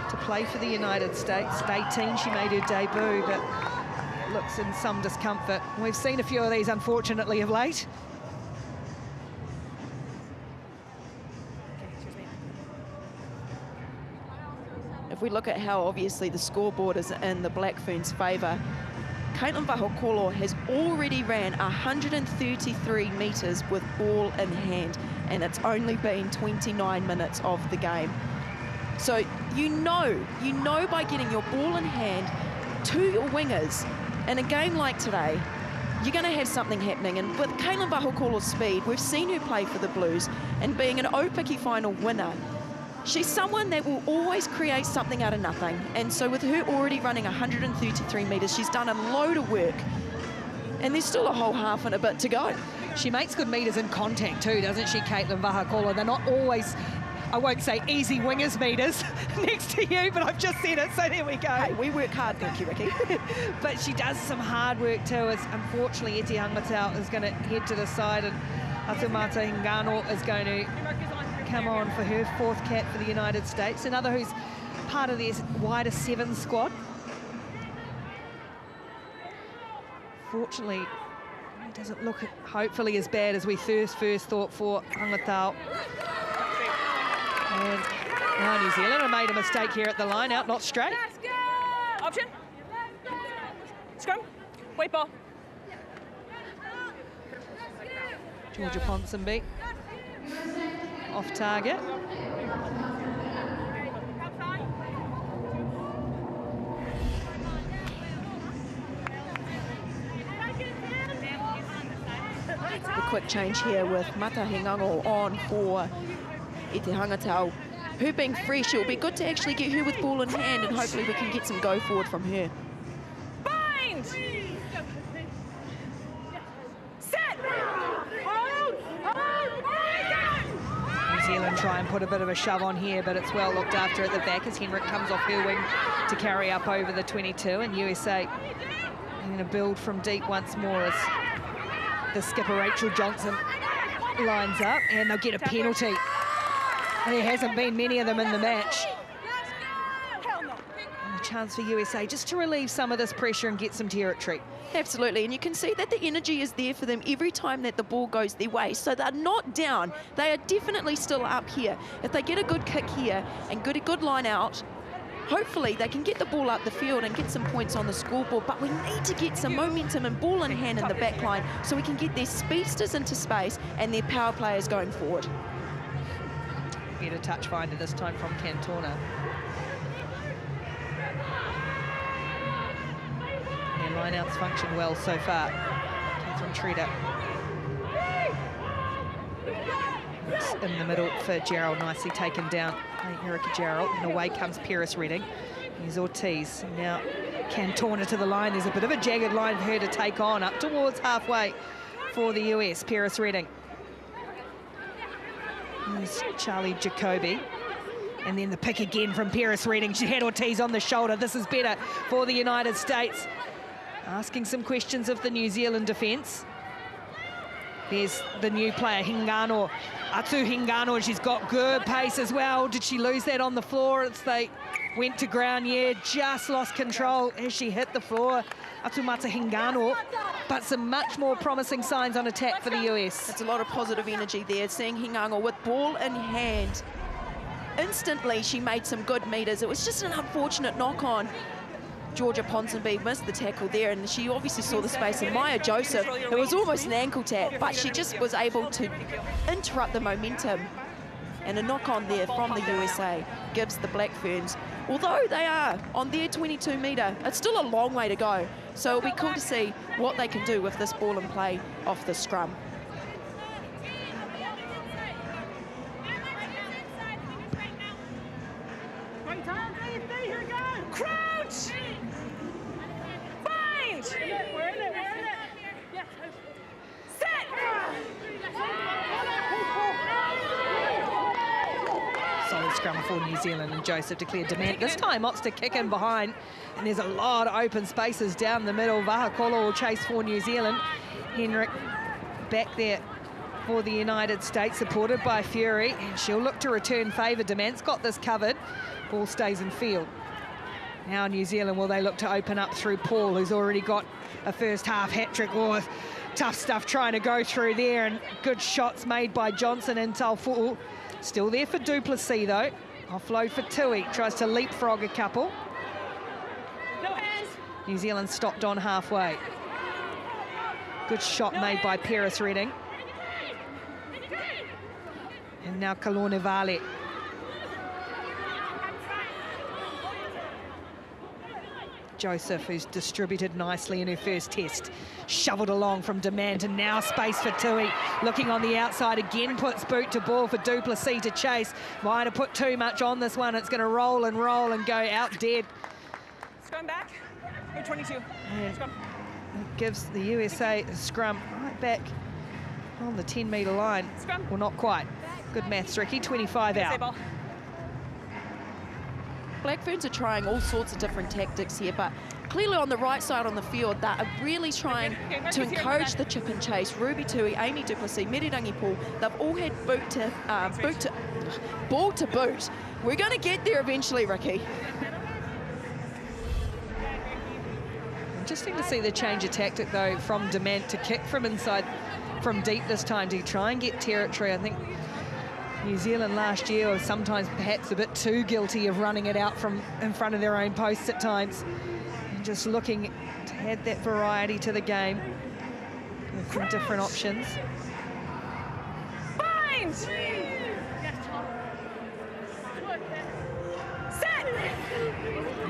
Speaker 1: to play for the United States. At 18 she made her debut, but looks in some discomfort. We've seen a few of these, unfortunately, of late.
Speaker 2: If we look at how obviously the scoreboard is in the Black Ferns' favour, Caitlin Vahaakolo has already ran 133 metres with ball in hand, and it's only been 29 minutes of the game. So you know by getting your ball in hand to your wingers in a game like today, you're going to have something happening. And with Caitlin Vahaakolo's speed, we've seen her play for the Blues, and being an Opiki final winner, she's someone that will always create something out of nothing. And so with her already running 133 metres, she's done a load of work. And there's still a whole half and a bit to go.
Speaker 1: She makes good metres in contact too, doesn't she, Caitlin Vahaakolo? They're not always, I won't say easy wingers meters next to you, but I've just said it, so there we go.
Speaker 2: Hey, we work hard, thank you, Ricky.
Speaker 1: But she does some hard work too, as unfortunately Eti Hangatau is going to head to the side, and Atumata Hingano is going to come on for her fourth cap for the United States, another who's part of their wider 7 squad. Fortunately, it doesn't look hopefully as bad as we first thought for Hangatau. And now New Zealand have made a mistake here at the line out, not straight.
Speaker 3: Option. Scrum. Wait ball.
Speaker 1: Georgia Ponsonby off target.
Speaker 2: A quick change here with Mata Hingango on for Eti Hangatau. Her being fresh, it will be good to actually get her with ball in hand, and hopefully we can get some go forward from her.
Speaker 3: Bind! Set! Hold!
Speaker 1: New Zealand Zealand try and put a bit of a shove on here, but it's well looked after at the back as Henrik comes off her wing to carry up over the 22, and USA going to build from deep once more as the skipper Rachel Johnson lines up, and they'll get a penalty. There hasn't been many of them in the match. And a chance for USA just to relieve some of this pressure and get some territory.
Speaker 2: Absolutely, and you can see that the energy is there for them every time that the ball goes their way. So they're not down. They are definitely still up here. If they get a good kick here and a good line out, hopefully they can get the ball up the field and get some points on the scoreboard. But we need to get some momentum and ball in hand in the back line so we can get their speedsters into space and their power players going forward.
Speaker 1: Get a touch finder this time from Cantona. And lineouts function well so far. Catherine Treader. It's in the middle for Gerald, nicely taken down by Erica Gerald. And away comes Paris Redding. Here's Ortiz. Now Cantona to the line. There's a bit of a jagged line for her to take on up towards halfway for the US. Paris Redding. There's Charlie Jacoby. And then the pick again from Paris Redding. She had Ortiz on the shoulder. This is better for the United States. Asking some questions of the New Zealand defence. There's the new player, Hingano, Atu Hingano, and she's got good pace as well. Did she lose that on the floor as they went to ground? Yeah, just lost control as she hit the floor. Atumata Hingano, but some much more promising signs on attack for the US.
Speaker 2: It's a lot of positive energy there, seeing Hingano with ball in hand. Instantly, she made some good meters. It was just an unfortunate knock-on. Georgia Ponsonby missed the tackle there, and she obviously saw the space. And Maia Joseph, it was almost an ankle tap, but she just was able to interrupt the momentum. And a knock-on there from the USA gives the Black Ferns, although they are on their 22-metre, it's still a long way to go. So it'll be cool to see what they can do with this ball and play off the scrum.
Speaker 3: Crouch! Bind! Set!
Speaker 1: Solid scrum for New Zealand, and Joseph declared demand. This time opts to kick in behind, and there's a lot of open spaces down the middle. Vahaakolo will chase for New Zealand. Henrik back there for the United States, supported by Fury, and she'll look to return favour. Demant's got this covered. Ball stays in field. Now New Zealand, will they look to open up through Paul, who's already got a first half hat-trick? Oh, tough stuff trying to go through there, and good shots made by Johnson and Tafuna. Still there for Duplessis, though. Offload for Tui, tries to leapfrog a couple.
Speaker 3: No hands.
Speaker 1: New Zealand stopped on halfway. Good shot made by Paris Redding. And now Kalorne Vale. Joseph, who's distributed nicely in her first test, shoveled along from Demand, and now space for Tui. Looking on the outside again, puts boot to ball for Duplessis to chase. Might have put too much on this one. It's going to roll and go out dead.
Speaker 3: Scrum back. Go 22. Scrum.
Speaker 1: It gives the USA a scrum right back on the 10-metre line.
Speaker 3: Scrum.
Speaker 1: Well, not quite. Good maths, Ricky. 25 out.
Speaker 2: Black Ferns are trying all sorts of different tactics here, but clearly on the right side on the field, they are really trying to encourage the chip and chase. Ruby Tui, Amy Duplessis, Mererangi Paul, they've all had ball to boot. We're going to get there eventually, Ricky.
Speaker 1: Interesting to see the change of tactic, though, from Demand to kick from inside, from deep this time to try and get territory. I think New Zealand last year was sometimes perhaps a bit too guilty of running it out from in front of their own posts at times. And just looking to add that variety to the game with some different options.
Speaker 3: Bind! Set!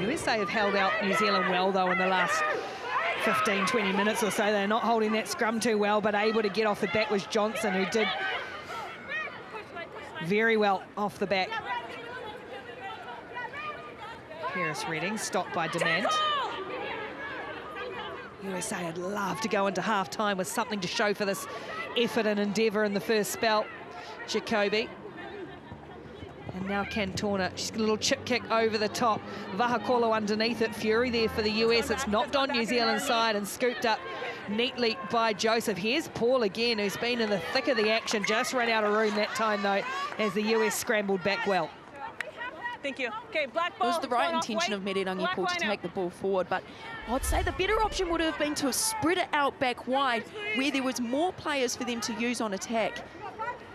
Speaker 1: USA have held out New Zealand well, though, in the last 15, 20 minutes or so. They're not holding that scrum too well, but able to get off the back was Johnson, who did very well off the back. Paris Redding stopped by Demand. USA had loved to go into half-time with something to show for this effort and endeavour in the first spell. Jacoby. And now Cantona, she's got a little chip kick over the top. Vahaakolo underneath it, fury there for the US. It's knocked on New Zealand's side and scooped up neatly by Joseph. Here's Paul again, who's been in the thick of the action, just ran out of room that time though, as the US scrambled back well.
Speaker 3: Thank you. Okay, black ball.
Speaker 2: It was the right intention of Mererangi Paul to take the ball forward, but I'd say the better option would have been to spread it out back wide where there was more players for them to use on attack.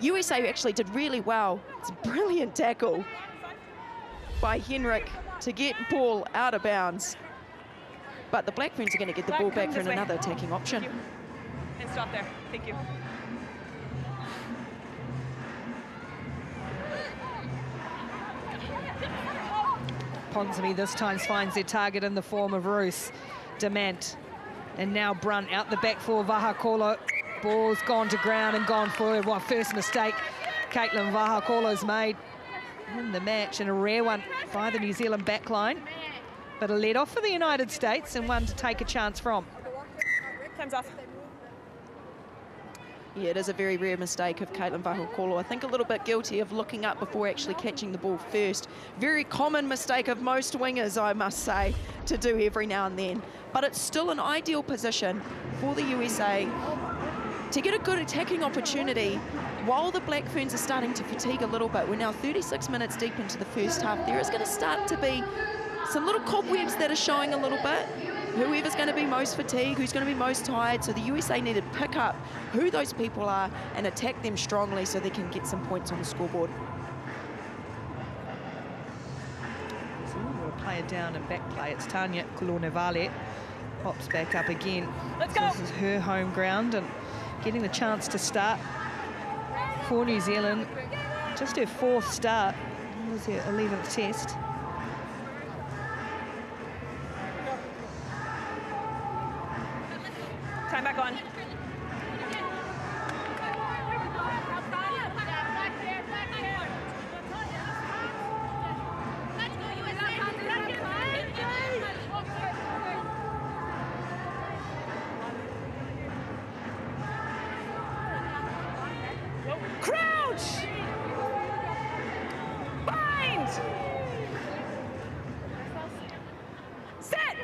Speaker 2: USA actually did really well. It's a brilliant tackle by Henrik to get Paul out of bounds. But the Black Ferns are going to get the ball back for another attacking option.
Speaker 3: And stop there. Thank you.
Speaker 1: Ponsonby this time finds their target in the form of Roos. Demant. And now Brunt out the back for Vahaakolo. Ball's gone to ground and gone forward. What first mistake Caitlin Vahaakolo's made in the match, and a rare one by the New Zealand backline. But a lead off for the United States and one to take a chance from.
Speaker 3: Time's off.
Speaker 2: Yeah, it is a very rare mistake of Caitlin Vahaakolo. I think a little bit guilty of looking up before actually catching the ball first. Very common mistake of most wingers, I must say, to do every now and then. But it's still an ideal position for the USA to get a good attacking opportunity while the Black Ferns are starting to fatigue a little bit. We're now 36 minutes deep into the first half. There is going to start to be some little cobwebs that are showing a little bit. Whoever's going to be most fatigued, who's going to be most tired. So the USA need to pick up who those people are and attack them strongly so they can get some points on the scoreboard.
Speaker 1: So we'll play it down and back play. It's Tanya Kulornevale. Pops back up again.
Speaker 3: Let's go.
Speaker 1: This is her home ground and getting the chance to start for New Zealand. Just her fourth start. It was her 11th test.
Speaker 3: Time back on. Crouch! Bind! Set!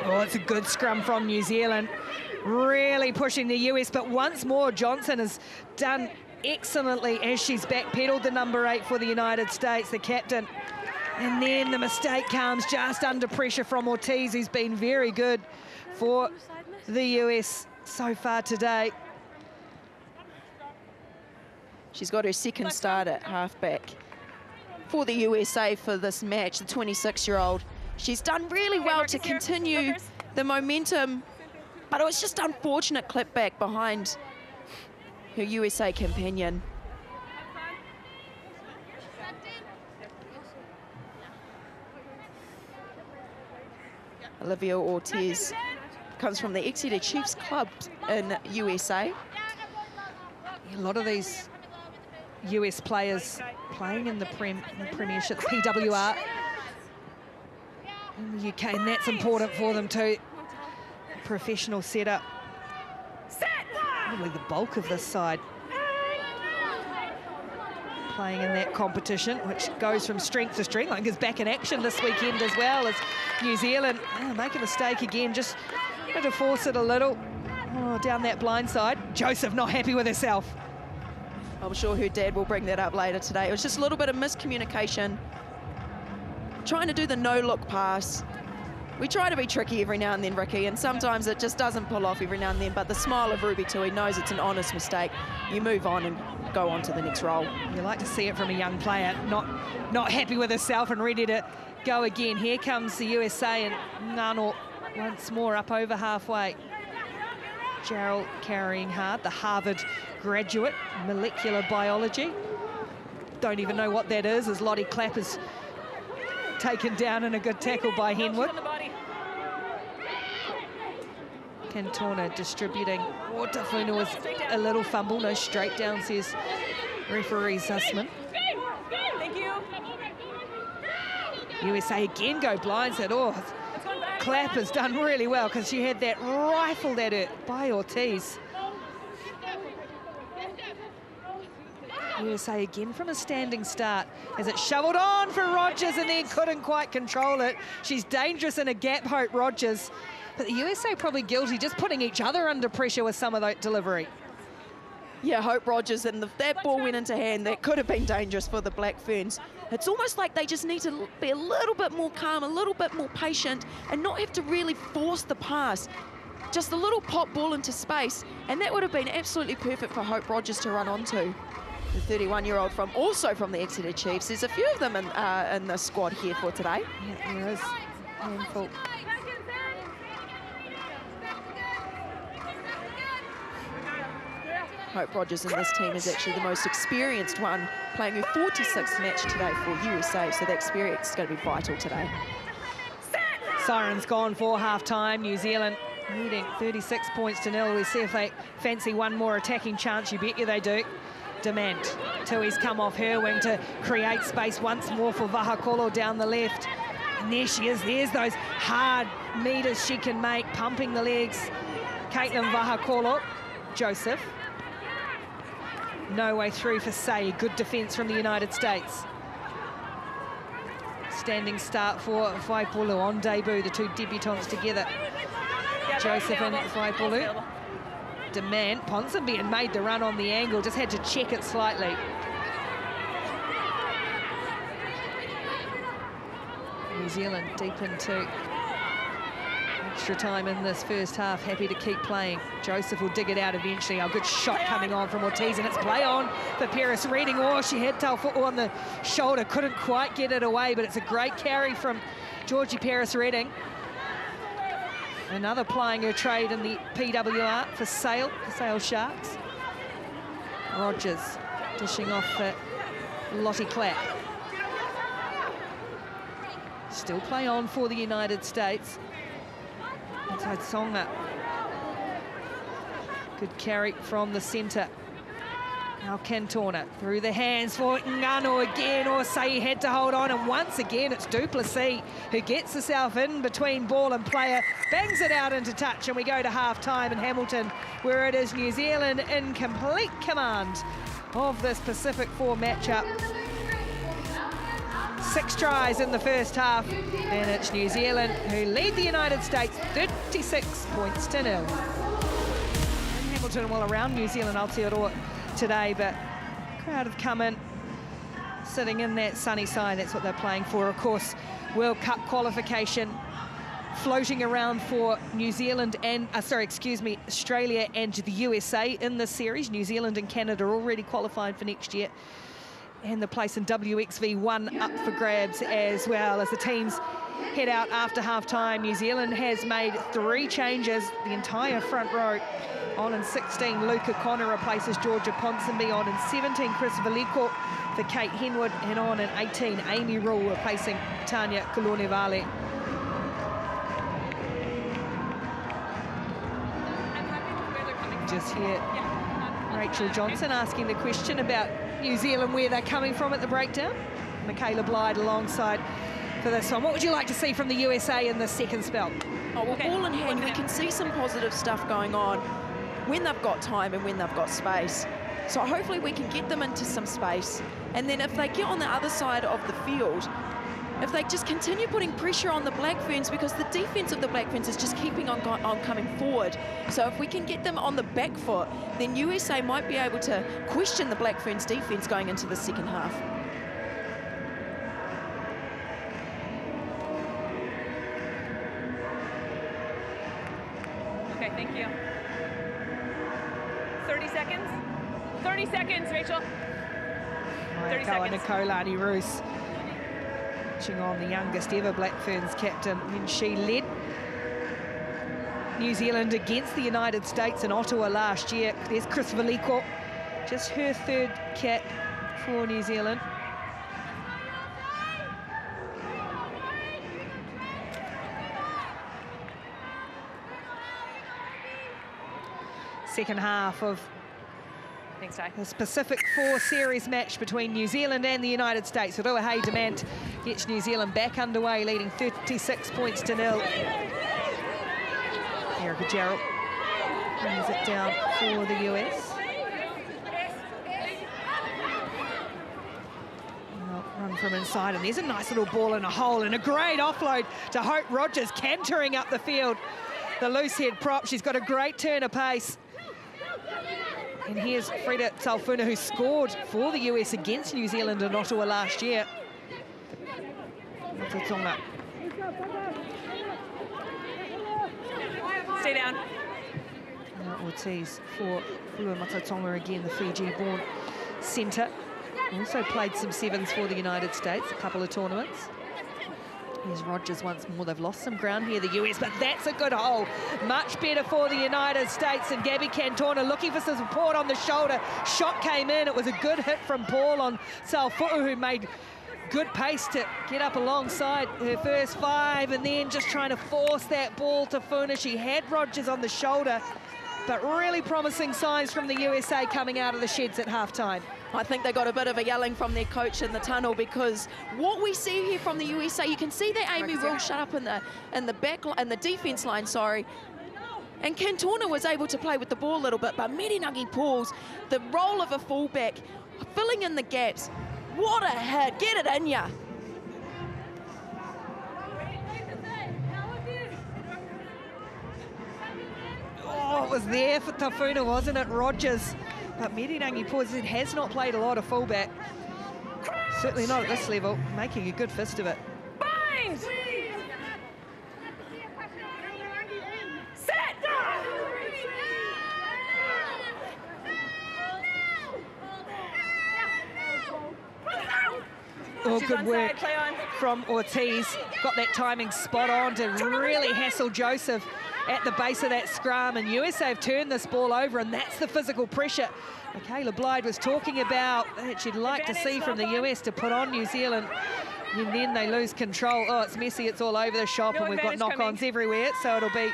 Speaker 1: Oh, it's a good scrum from New Zealand. Really pushing the US, but once more Johnson has done excellently as she's backpedaled the number 8 for the United States, the captain. And then the mistake comes just under pressure from Ortiz, who's been very good for the US so far today.
Speaker 2: She's got her second start at halfback for the USA for this match, the 26-year-old. She's done really well to continue the momentum, but it was just unfortunate clip back behind her USA companion. Olivia Ortiz comes from the Exeter Chiefs Club in USA.
Speaker 1: A lot of these US players playing in the Premiership, PWR in the UK, and that's important for them too. Professional setup. Probably the bulk of this side playing in that competition, which goes from strength to strength. I think is back in action this weekend as well as New Zealand. Make a mistake again, just had to force it a little. Oh, down that blind side. Joseph not happy with herself.
Speaker 2: I'm sure her dad will bring that up later today. It was just a little bit of miscommunication. Trying to do the no-look pass. We try to be tricky every now and then, Ricky, and sometimes it just doesn't pull off every now and then, but the smile of Ruby Tui knows it's an honest mistake. You move on and go on to the next role.
Speaker 1: You like to see it from a young player, not happy with herself and ready to go again. Here comes the USA, and Ngano once more up over halfway. Gerald carrying hard, the Harvard graduate, molecular biology. Don't even know what that is, as Lotty Clapp is taken down in a good tackle by Henwood. Cantona distributing. Oh, Tafuna was a little fumble, no straight down, says referee Sussman.
Speaker 3: Thank you.
Speaker 1: USA again go blindside. Oh, Clapp has done really well because she had that rifled at her by Ortiz. USA again from a standing start as it shoveled on for Rogers and then couldn't quite control it. She's dangerous in a gap, Hope Rogers. But the USA probably guilty, just putting each other under pressure with some of that delivery.
Speaker 2: Yeah, Hope Rogers, and that ball went into hand. That could have been dangerous for the Black Ferns. It's almost like they just need to be a little bit more calm, a little bit more patient, and not have to really force the pass. Just a little pop ball into space, and that would have been absolutely perfect for Hope Rogers to run onto. The 31-year-old also from the Exeter Chiefs. There's a few of them in the squad here for today.
Speaker 1: Yeah, there is. Handful.
Speaker 2: Hope Rogers in this team is actually the most experienced one, playing her 46th match today for USA, so the experience is going to be vital today.
Speaker 1: Sirens gone for half-time. New Zealand leading 36 points to 0. We see if they fancy one more attacking chance. You bet you they do. Demand. Tui's come off her wing to create space once more for Vahaakolo down the left. And there she is. There's those hard meters she can make, pumping the legs. Caitlin Vahaakolo. Joseph. No way through for Say. Good defence from the United States. Standing start for Vaipulu on debut, the two debutants together. Joseph and Vaipulu. Demand. Ponsonby had made the run on the angle, just had to check it slightly. New Zealand deep into extra time in this first half, happy to keep playing. Joseph will dig it out eventually. A good shot coming on from Ortiz, and it's play on for Paris Reading. Oh, she had Tafuna on the shoulder, couldn't quite get it away, but it's a great carry from Georgie Paris Reading. Another plying her trade in the PWR for Sale Sharks. Rogers dishing off for Lotty Clapp. Still play on for the United States. Inside Songa. Good carry from the centre. Now Cantona through the hands for Ngano again. Orsay had to hold on, and once again it's Duplessis who gets herself in between ball and player, bangs it out into touch, and we go to half-time in Hamilton, where it is New Zealand in complete command of this Pacific 4 matchup. 6 tries in the first half, and it's New Zealand who lead the United States 36 points to 0. Hamilton well around New Zealand Aotearoa today, but crowd have come in sitting in that sunny side. That's what they're playing for. Of course, World Cup qualification floating around for New Zealand and Australia and the USA in this series. New Zealand and Canada are already qualified for next year, and the place in WXV1 up for grabs as well. As the teams head out after half-time, New Zealand has made 3 changes, the entire front row. On in 16, Luca Connor replaces Georgia Ponsonby. On in 17, Chris Veliko for Kate Henwood. And on in 18, Amy Rule replacing Tanya Kulonevale. Just here, Rachel Johnson asking the question about New Zealand, where they're coming from at the breakdown. Michaela Blyde alongside for this one. What would you like to see from the USA in the second spell?
Speaker 2: Oh, well, ball in hand, we can see some positive stuff going on when they've got time and when they've got space. So hopefully we can get them into some space. And then if they get on the other side of the field, if they just continue putting pressure on the Black Ferns, because the defense of the Black Ferns is just keeping on coming forward. So if we can get them on the back foot, then USA might be able to question the Black Ferns defense going into the second half.
Speaker 3: Okay, thank you. 30 seconds. 30 seconds, Rachel. 30 seconds.
Speaker 1: Nicolani Roos watching on the youngest ever Black Ferns captain when she led New Zealand against the United States in Ottawa last year. There's Chris Veliko, just her 3rd cap for New Zealand. Second half of this Pacific 4 series match between New Zealand and the United States. Ruahei Demand gets New Zealand back underway, leading 36 points to 0. Erica Jarrell brings it down for the US. from inside, and there's a nice little ball in a hole, and a great offload to Hope Rogers, cantering up the field. The loose head prop, she's got a great turn of pace. And here's Freda Tafuna, who scored for the US against New Zealand in Ottawa last year.
Speaker 3: Stay down.
Speaker 1: Ortiz for Flua Matatonga again, the Fiji-born centre. Also played some sevens for the United States, a couple of tournaments. Here's Rogers once more. They've lost some ground here, the US, but that's a good hole. Much better for the United States. And Gabby Cantona looking for some support on the shoulder. Shot came in. It was a good hit from Paul on Saufu'u, who made good pace to get up alongside her first five, and then just trying to force that ball to Funa. She had Rogers on the shoulder, but really promising signs from the USA coming out of the sheds at halftime.
Speaker 2: I think they got a bit of a yelling from their coach in the tunnel, because what we see here from the USA, you can see that Amy Will shut up in the back in the defense line, sorry. And Cantona was able to play with the ball a little bit, but Mererangi Paul's the role of a fullback, filling in the gaps. What a hit! Get it in ya.
Speaker 1: Oh, it was there for Tafuna, wasn't it, Rogers? But Mererangi Paul has not played a lot of fullback. Certainly not at this level, making a good fist of it.
Speaker 3: Bind! Set!
Speaker 1: Oh, good work from Ortiz. Got that timing spot on to really hassle Joseph at the base of that scrum, and USA have turned this ball over, and that's the physical pressure Michaela Blyde was talking about that she'd like to see from the US to put on New Zealand. And then they lose control. Oh, it's messy, it's all over the shop, and we've got knock-ons everywhere, so it'll be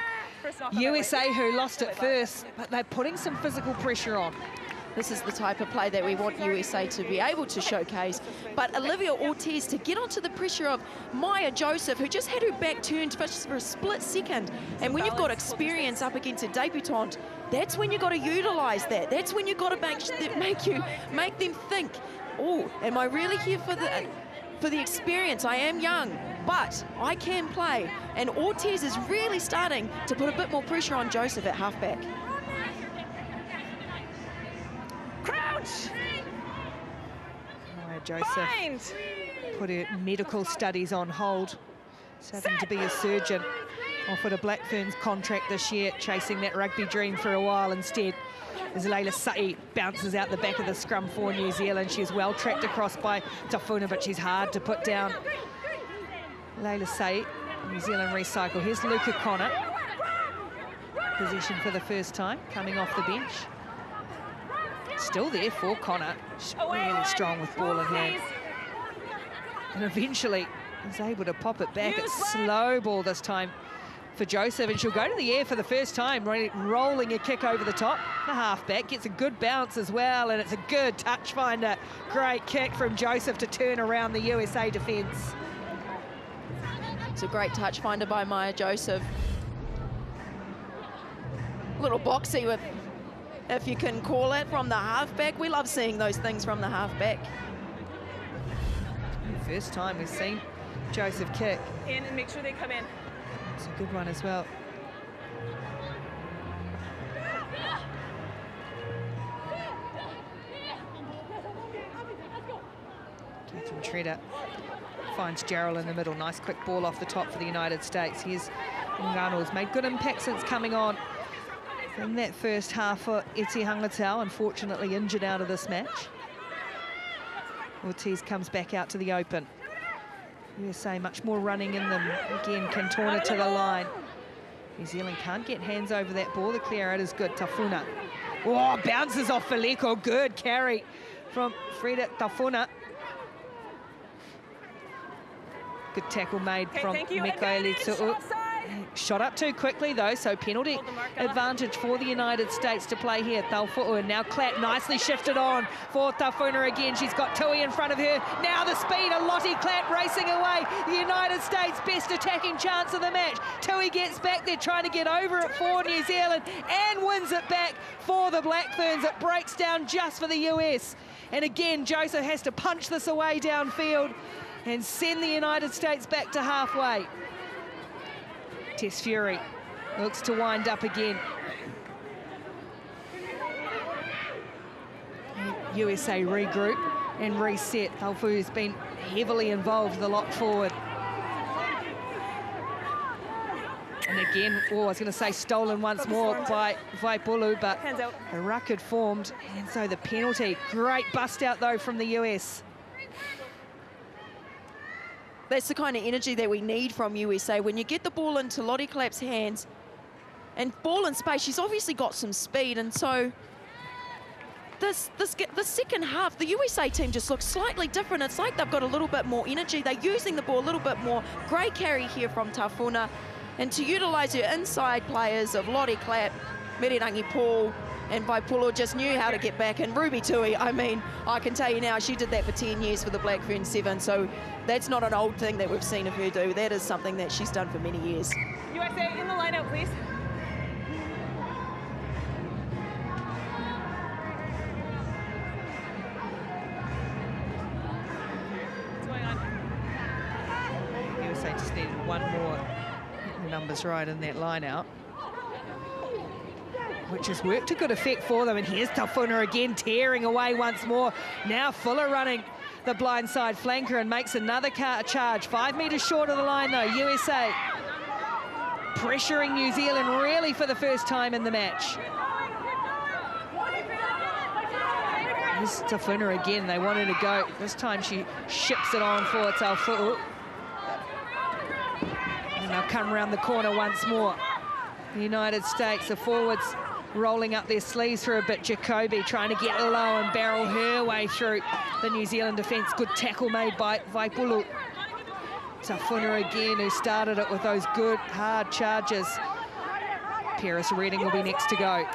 Speaker 1: USA who lost it first, but they're putting some physical pressure on.
Speaker 2: This is the type of play that we want USA to be able to showcase. But Olivia Ortiz to get onto the pressure of Maia Joseph, who just had her back turned for a split second. And when you've got experience up against a debutante, that's when you've got to utilise that. That's when you've got to make them think, oh, am I really here for the experience? I am young, but I can play. And Ortiz is really starting to put a bit more pressure on Joseph at halfback.
Speaker 1: Maia Joseph put her medical studies on hold. Starting to be a surgeon. Offered a Black Ferns contract this year, chasing that rugby dream for a while. Instead, as Leila Sa'i bounces out the back of the scrum for New Zealand. She's well tracked across by Tafuna, but she's hard to put down. Leila Sa'i, New Zealand recycle. Here's Luca Connor. Possession for the first time, coming off the bench. Still there for Connor. She's really strong with ball in hand. And eventually is able to pop it back. It's slow ball this time for Joseph, and she'll go to the air for the first time, rolling a kick over the top. The halfback gets a good bounce as well, and it's a good touch finder. Great kick from Joseph to turn around the USA defence.
Speaker 2: It's a great touch finder by Maia Joseph. A little boxy with, if you can call it, from the halfback. We love seeing those things from the halfback.
Speaker 1: First time we've seen Joseph kick.
Speaker 3: In and make sure they come in.
Speaker 1: It's a good one as well. Catherine Tredder finds Gerald in the middle. Nice quick ball off the top for the United States. Here's Ngano's made good impact since coming on in that first half for Eti Hangatau, unfortunately injured out of this match. Ortiz comes back out to the open. USA much more running in them. Again, Cantona to the line. New Zealand can't get hands over that ball. The clear out is good. Tafuna. Oh, bounces off Valeko. Good carry from Freda Tafuna. Good tackle made from Mikaeli Tu'u. Shot up too quickly, though, so penalty advantage for the United States to play here. Tafuna, now Clapp nicely shifted on for Tafuna again. She's got Tui in front of her. Now the speed of Lotty Clapp racing away. The United States' best attacking chance of the match. Tui gets back there trying to get over it for New Zealand and wins it back for the Black Ferns. It breaks down just for the US. And again, Joseph has to punch this away downfield and send the United States back to halfway. Tess Fury looks to wind up again. USA regroup and reset. Tafuna's been heavily involved the lot forward. And again, I was going to say stolen once more by Vaipulu, but the ruck had formed, and so the penalty. Great bust out, though, from the US.
Speaker 2: That's the kind of energy that we need from USA. When you get the ball into Lotty Clapp's hands and ball in space, she's obviously got some speed. And so the second half, the USA team just looks slightly different. It's like they've got a little bit more energy. They're using the ball a little bit more. Great carry here from Tafuna. And to utilise her inside players of Lotty Clapp, Mererangi Paul, and Vaipulu just knew how to get back. And Ruby Tui, I mean, I can tell you now, she did that for 10 years for the Black Ferns 7, so that's not an old thing that we've seen of her do. That is something that she's done for many years.
Speaker 3: USA, in the line-out, please. What's going on?
Speaker 1: USA just needed one more, getting the numbers right in that line-out, which has worked to good effect for them. And here's Tafuna again, tearing away once more. Now Fuller running the blindside flanker and makes another charge. 5 metres short of the line, though. USA pressuring New Zealand really for the first time in the match. Here's Tafuna again. They wanted to go. This time she ships it on for Tafuna. And they'll come around the corner once more. The United States, the forwards rolling up their sleeves for a bit. Jacoby trying to get low and barrel her way through the New Zealand defence. Good tackle made by Vaipulu. Tafuna again, who started it with those good, hard charges. Paris Redding will be next to go.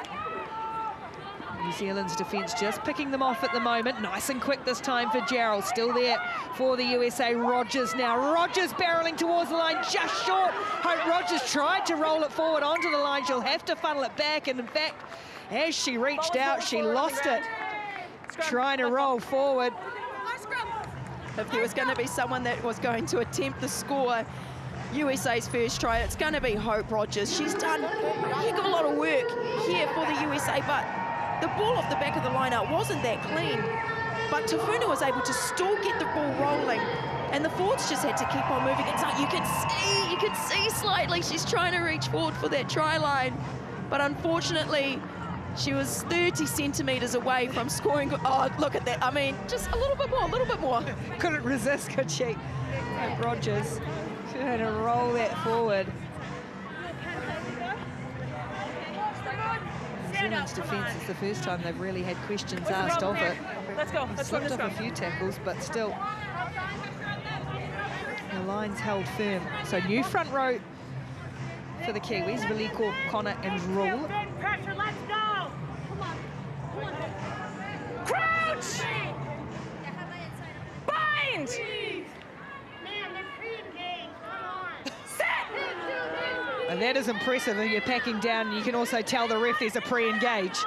Speaker 1: New Zealand's defence just picking them off at the moment. Nice and quick this time for Gerald. Still there for the USA. Rogers now. Rogers barreling towards the line, just short. Hope Rogers tried to roll it forward onto the line. She'll have to funnel it back. And in fact, as she reached out, she lost it. Trying to roll forward.
Speaker 2: If there was going to be someone that was going to attempt the score, USA's first try, it's going to be Hope Rogers. She's done a heck of a lot of work here for the USA, but the ball off the back of the line-out wasn't that clean. But Tafuna was able to still get the ball rolling, and the forwards just had to keep on moving. It's like you can see slightly she's trying to reach forward for that try line, but unfortunately she was 30 centimetres away from scoring. Oh, look at that. I mean, just a little bit more, a little bit more.
Speaker 1: Couldn't resist, could she? Rogers trying to roll that forward. New Zealand's defence is the first time they've really had questions asked of it.
Speaker 3: Let's go.
Speaker 1: They've slipped up a few tackles, but still the line's held firm. So new front row for the Kiwis, Veliko, Connor and Rule.
Speaker 5: Pressure, let's go! Come on.
Speaker 3: Crouch! Bind!
Speaker 5: Man, they're pre-engaged. Come on.
Speaker 3: Sit!
Speaker 1: And that is impressive. If you're packing down, you can also tell the ref there's a pre-engage.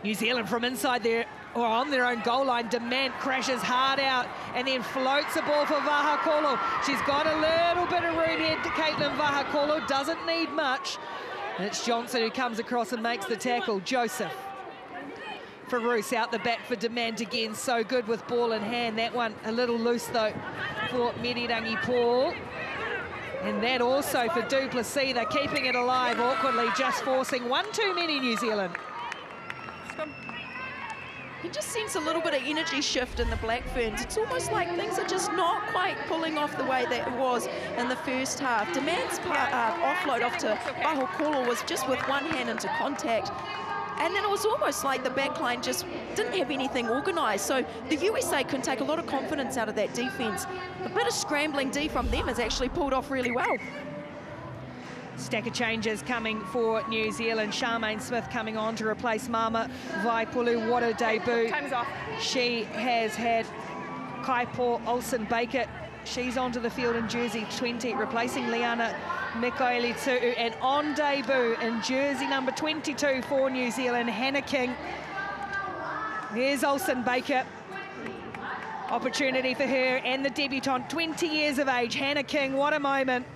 Speaker 1: New Zealand from inside there, or on their own goal line, Demand crashes hard out and then floats the ball for Vahaakolo. She's got a little bit of room here. Caitlin Vahaakolo doesn't need much. And it's Johnson who comes across and makes the tackle. Joseph. Farouz out the back for Demand again. So good with ball in hand. That one a little loose though for Mererangi Paul. And that also for Duplessis. They're keeping it alive awkwardly, just forcing one too many, New Zealand.
Speaker 2: You just sense a little bit of energy shift in the Black Ferns. It's almost like things are just not quite pulling off the way that it was in the first half. Demand's offload off to Vahaakolo was just with one hand into contact. And then it was almost like the back line just didn't have anything organised. So the USA can take a lot of confidence out of that defence. A bit of scrambling D from them has actually pulled off really well.
Speaker 1: Stack of changes coming for New Zealand. Charmaine Smith coming on to replace Maama Vaipulu. What a debut.
Speaker 3: Time's off.
Speaker 1: She has had Kaipo Olsen-Baker. She's onto the field in jersey 20, replacing Liana Mikaeli-Tu'u. And on debut in jersey number 22 for New Zealand, Hannah King. There's Olsen-Baker. Opportunity for her and the debutante, 20 years of age, Hannah King. What a moment.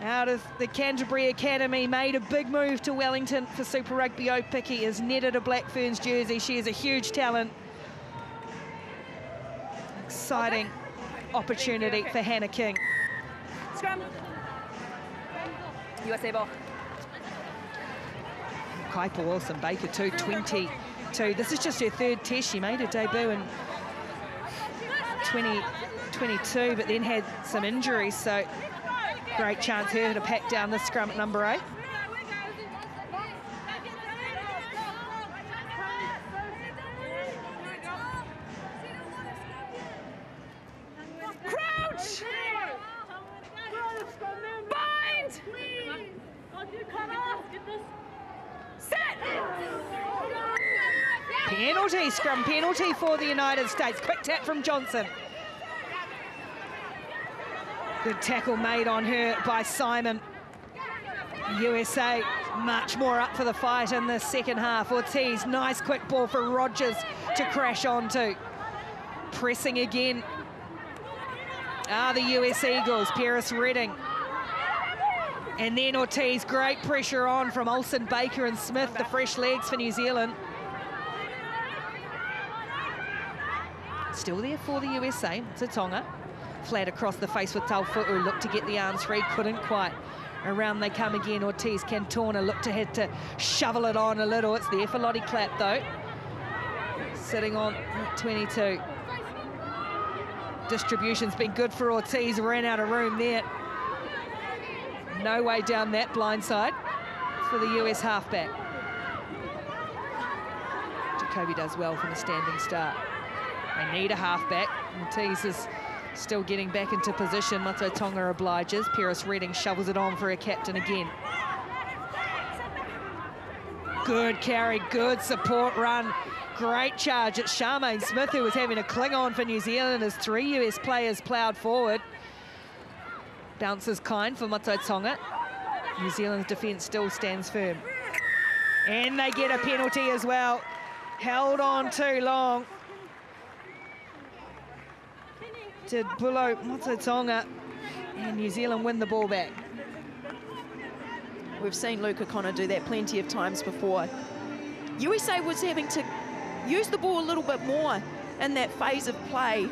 Speaker 1: Out of the Canterbury Academy, made a big move to Wellington for Super Rugby. Opiki has netted a Black Ferns jersey. She is a huge talent. Exciting opportunity for Hannah King.
Speaker 3: Scrum. USA ball.
Speaker 1: Kaipo Olsen-Baker too, 22. This is just her third test. She made her debut in 2022, but then had some injuries, so great chance here to pack down the scrum at number 8.
Speaker 3: Crouch! Bind! Set!
Speaker 1: Penalty, scrum penalty for the United States. Quick tap from Johnson. Good tackle made on her by Simon. USA much more up for the fight in the second half. Ortiz, nice quick ball for Rogers to crash onto. Pressing again are the US Eagles, Paris Redding. And then Ortiz, great pressure on from Olsen-Baker and Smith, the fresh legs for New Zealand. Still there for the USA, Tonga. Flat across the face with Taufu'u, looked to get the arms free, couldn't quite. Around they come again, Ortiz, Cantona looked to head to shovel it on a little. It's there for Lotty Clapp though. Sitting on 22. Distribution's been good for Ortiz, ran out of room there. No way down that blind side for the US halfback. Jacoby does well from a standing start. They need a halfback. Ortiz is still getting back into position. Mato Tonga obliges. Paris Redding shovels it on for her captain again. Good carry, good support run. Great charge. It's Charmaine Smith who was having a cling on for New Zealand as 3 US players ploughed forward. Bounces kind for Mato Tonga. New Zealand's defence still stands firm. And they get a penalty as well. Held on too long. Did Bulo Mato Tonga, and New Zealand win the ball back.
Speaker 2: We've seen Luke O'Connor do that plenty of times before. USA was having to use the ball a little bit more in that phase of play.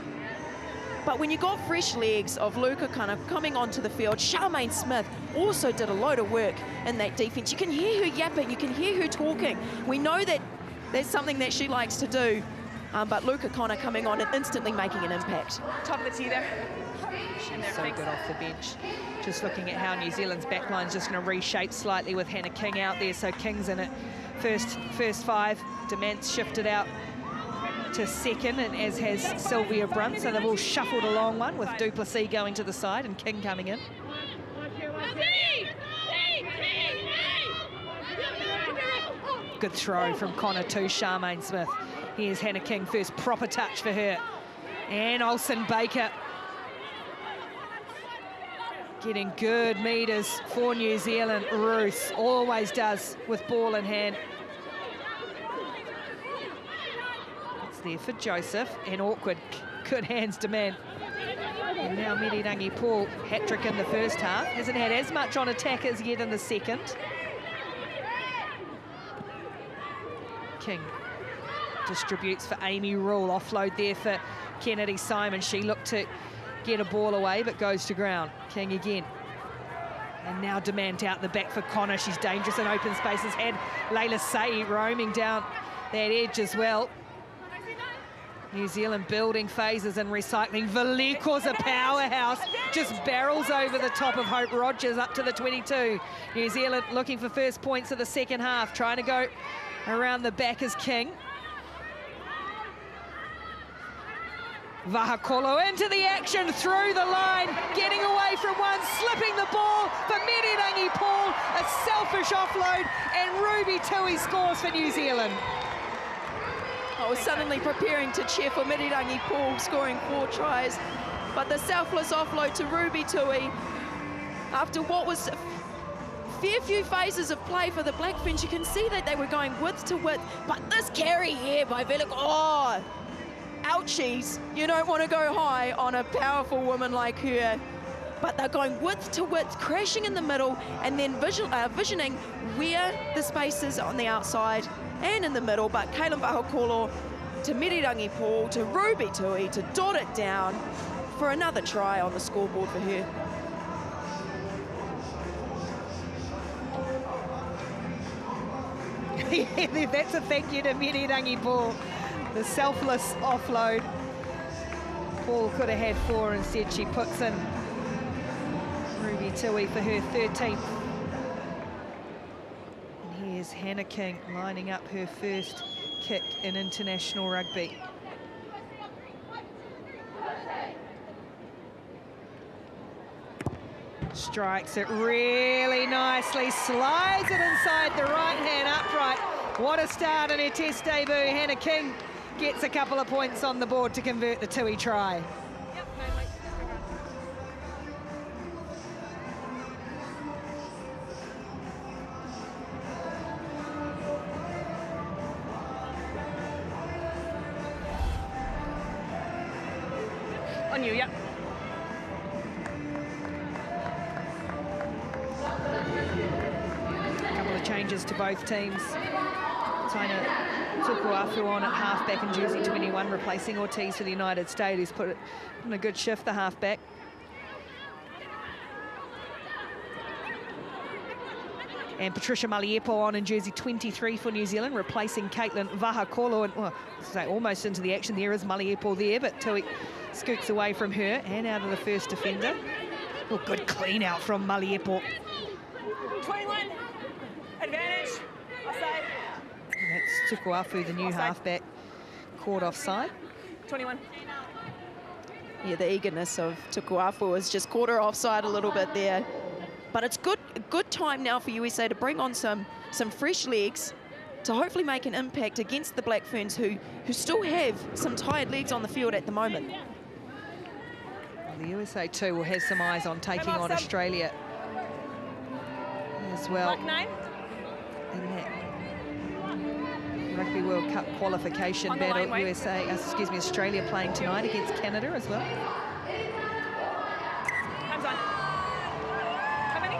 Speaker 2: But when you got fresh legs of Luke O'Connor coming onto the field, Charmaine Smith also did a load of work in that defence. You can hear her yapping, you can hear her talking. We know that that's something that she likes to do. But Luke O'Connor coming on and instantly making an impact.
Speaker 3: Top of the tee there.
Speaker 1: She's so good off the bench. Just looking at how New Zealand's backline's just going to reshape slightly with Hannah King out there. So King's in it. First 5. Demant's shifted out to second, and as has Sylvia Brunt. So they've all shuffled along one with Duplessis going to the side and King coming in. Good throw from Connor to Charmaine Smith. Here's Hannah King, first proper touch for her. And Olsen-Baker getting good meters for New Zealand. Roos always does with ball in hand. It's there for Joseph, and awkward, good hands demand. And now Mererangi Paul, hat-trick in the first half. Hasn't had as much on attack as yet in the second. King distributes for Amy Rule, offload there for Kennedy Simon. She looked to get a ball away, but goes to ground. King again. And now Demant out the back for Connor. She's dangerous in open spaces. Had Leila Say roaming down that edge as well. New Zealand building phases and recycling. Valeko's a powerhouse. Just barrels over the top of Hope Rogers up to the 22. New Zealand looking for first points of the second half. Trying to go around the back as King. Vahaakolo into the action, through the line, getting away from one, slipping the ball for Mererangi Paul, a selfish offload, and Ruby Tui scores for New Zealand.
Speaker 2: I was suddenly preparing to cheer for Mererangi Paul scoring 4 tries, but the selfless offload to Ruby Tui, after what was a fair few phases of play for the Black Ferns, you can see that they were going width to width, but this carry here by Velik, oh, ouchies. You don't want to go high on a powerful woman like her, but they're going width to width, crashing in the middle, and then visioning where the space is on the outside and in the middle, but Kaitlyn Vahaakolo to Mererangi Paul to Ruby Tui to dot it down for another try on the scoreboard for her.
Speaker 1: Yeah, that's a thank you to Mererangi Paul. The selfless offload. Paul could have had 4, instead she puts in Ruby Tui for her 13th. And here's Hannah King lining up her first kick in international rugby. Strikes it really nicely, slides it inside the right-hand upright. What a start in her test debut. Hannah King gets a couple of points on the board to convert the Tui try.
Speaker 3: On you, yep.
Speaker 1: Changes to both teams. Taina Tukuafu on at halfback in jersey 21, replacing Ortiz for the United States, who's put in a good shift, the halfback. And Patricia Maliepo on in jersey 23 for New Zealand, replacing Kaitlyn Vahaakolo. And well, say almost into the action. There is Maliepo there, but Tui scoots away from her and out of the first defender. Oh, good clean out from Maliepo.
Speaker 3: 21. Advantage. Offside.
Speaker 1: And that's Tukuafu, the new
Speaker 3: Offside.
Speaker 1: halfback, caught offside.
Speaker 3: 21.
Speaker 2: Yeah, the eagerness of Tukuafu has just caught her offside a little bit there. But it's a good time now for USA to bring on some fresh legs to hopefully make an impact against the Black Ferns, who still have some tired legs on the field at the moment.
Speaker 1: The USA too will have some eyes on taking on Australia as well.
Speaker 3: Black 9.
Speaker 1: In that Rugby World Cup qualification
Speaker 3: On the
Speaker 1: battle,
Speaker 3: line,
Speaker 1: Australia playing tonight against Canada as well.
Speaker 3: Time's on. How many?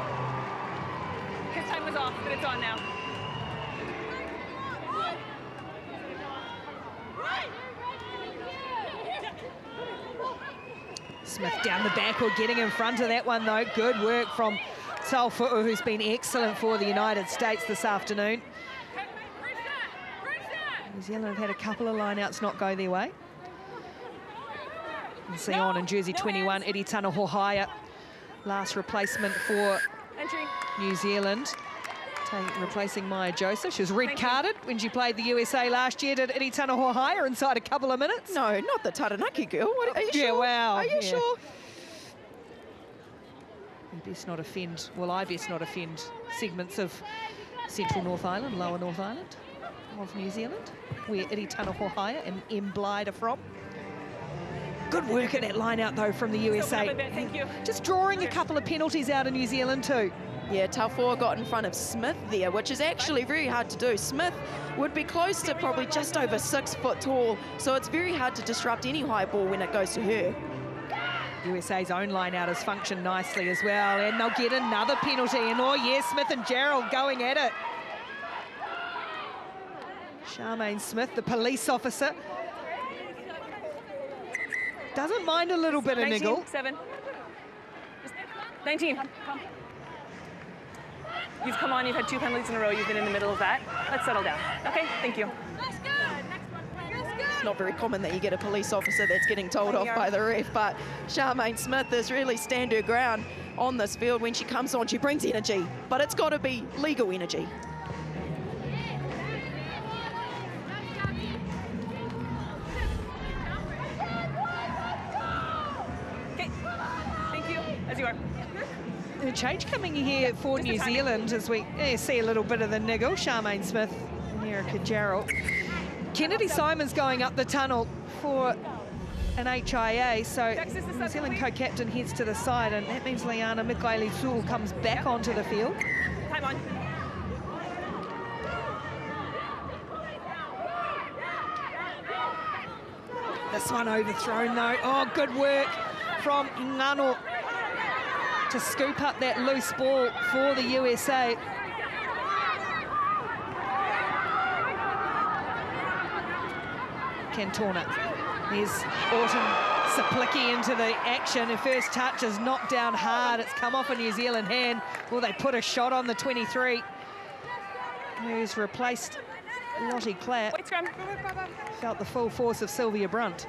Speaker 3: His time was off, but it's on now.
Speaker 1: Smith down the back, or getting in front of that one though. Good work from Tafuna, who's been excellent for the United States this afternoon. New Zealand have had a couple of lineouts not go their way. You see on in jersey 21, Eritana Hohaia, last replacement for
Speaker 3: Entry.
Speaker 1: New Zealand, replacing Maia Joseph. She was red-carded when she played the USA last year. Did Eritana Hohaia inside a couple of minutes?
Speaker 2: No, not the Taranaki girl. What, are you
Speaker 1: Yeah,
Speaker 2: sure?
Speaker 1: wow.
Speaker 2: Are you
Speaker 1: Yeah.
Speaker 2: sure?
Speaker 1: You best not offend, well, I best not offend segments of Central North Island, Lower North Island of New Zealand, where Eritana Hohaia and M. Blyde are from. Good work at that line out though from the USA.
Speaker 3: Thank you.
Speaker 1: Just drawing a couple of penalties out of New Zealand too.
Speaker 2: Yeah, Tafua got in front of Smith there, which is actually very hard to do. Smith would be close to probably just over 6 foot tall, so it's very hard to disrupt any high ball when it goes to her.
Speaker 1: USA's own line out has functioned nicely as well, and they'll get another penalty. And oh yeah, Smith and Gerald going at it. Charmaine Smith, the police officer, doesn't mind a little bit of
Speaker 3: 19,
Speaker 1: niggle.
Speaker 3: 7. 19. You've come on, you've had 2 penalties in a row, you've been in the middle of that. Let's settle down. Okay, thank you.
Speaker 2: It's not very common that you get a police officer that's getting told off by the ref, but Charmaine Smith has really stand her ground on this field. When she comes on, she brings energy, but it's got to be legal energy.
Speaker 3: As you are.
Speaker 1: A change coming here for New Zealand as we see a little bit of the niggle. Charmaine Smith and Erica Jarrell. Kennedy Simon's going up the tunnel for an HIA, so New Zealand co-captain heads to the side, and that means Liana Mikaeli-Sewell comes back onto the field.
Speaker 3: Time on.
Speaker 1: This one overthrown though. Oh, good work from Ngano to scoop up that loose ball for the USA. Cantona. There's Autumn Saplicki into the action. Her first touch is knocked down hard. It's come off a New Zealand hand. Well, they put a shot on the 23, who's replaced Lotty Clapp.
Speaker 3: Wait, scrum.
Speaker 1: Felt the full force of Sylvia Brunt.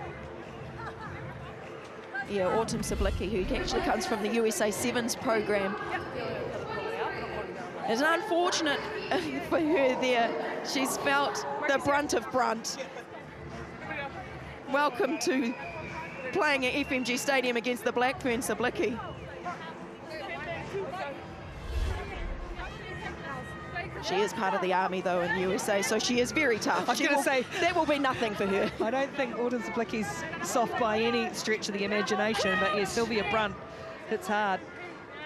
Speaker 2: Yeah, Autumn Sablicki, who actually comes from the USA Sevens program. It's unfortunate for her there. She's felt the brunt of Brunt. Welcome to playing at FMG Stadium against the Black Ferns, Sablicki. She is part of the army, though, in USA, so she is very tough.
Speaker 1: I was going to say,
Speaker 2: that will be nothing for her.
Speaker 1: I don't think Autumn Saplicki's soft by any stretch of the imagination, but yeah, Sylvia Brunt hits hard.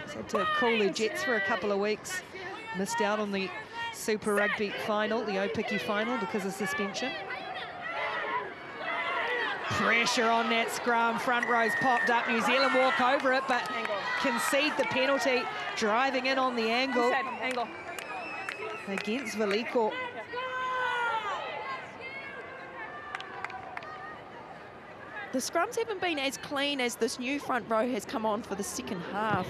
Speaker 1: She's had to call the Jets for a couple of weeks. Missed out on the Super Rugby final, the Opiki final, because of suspension. Pressure on that scrum, front row's popped up. New Zealand walk over it, but concede the penalty, driving in on the angle.
Speaker 3: Angle.
Speaker 1: Against Vahaakolo.
Speaker 2: The scrums haven't been as clean as this new front row has come on for the second half.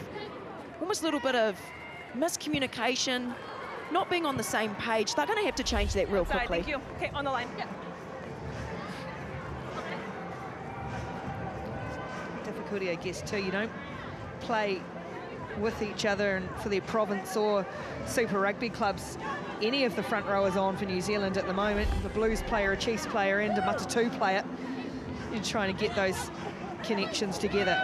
Speaker 2: Almost a little bit of miscommunication, not being on the same page. They're going to have to change that real quickly.
Speaker 3: Thank you. Okay, on the line. Yeah.
Speaker 1: Difficulty, I guess, too. You don't play with each other and for their province or Super Rugby clubs. Any of the front rowers on for New Zealand at the moment, the Blues player, a Chiefs player and a Matatu player, you're trying to get those connections together.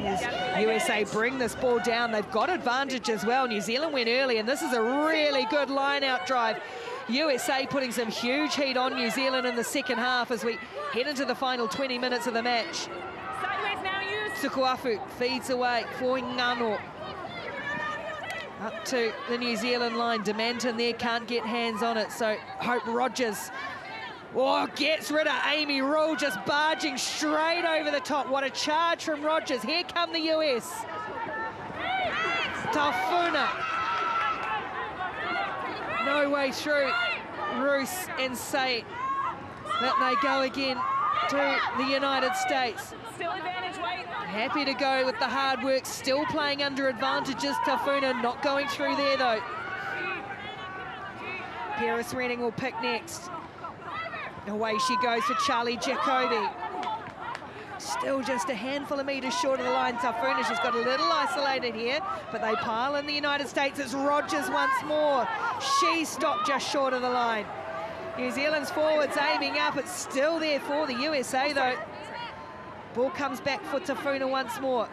Speaker 1: As USA bring this ball down, they've got advantage as well. New Zealand went early, and this is a really good line-out drive. USA putting some huge heat on New Zealand in the second half as we head into the final 20 minutes of the match.
Speaker 3: Sideways now, use.
Speaker 1: Tukuafu feeds away for Ngano. Up to the New Zealand line. Demanton there can't get hands on it, so Hope Rogers gets rid of Amy Rule, just barging straight over the top. What a charge from Rogers. Here come the US. Tafuna. No way through. Roos and say that they go again to the United States.
Speaker 3: Still advantage, White.
Speaker 1: Happy to go with the hard work, still playing under advantages. Tafuna not going through there though. Paris Redding will pick next. Away she goes for Charlie Jacobi. Still just a handful of metres short of the line. Tafuna, she's got a little isolated here, but they pile in the United States. It's Rogers once more. She stopped just short of the line. New Zealand's forwards aiming up. It's still there for the USA though. Ball comes back for Tafuna once more.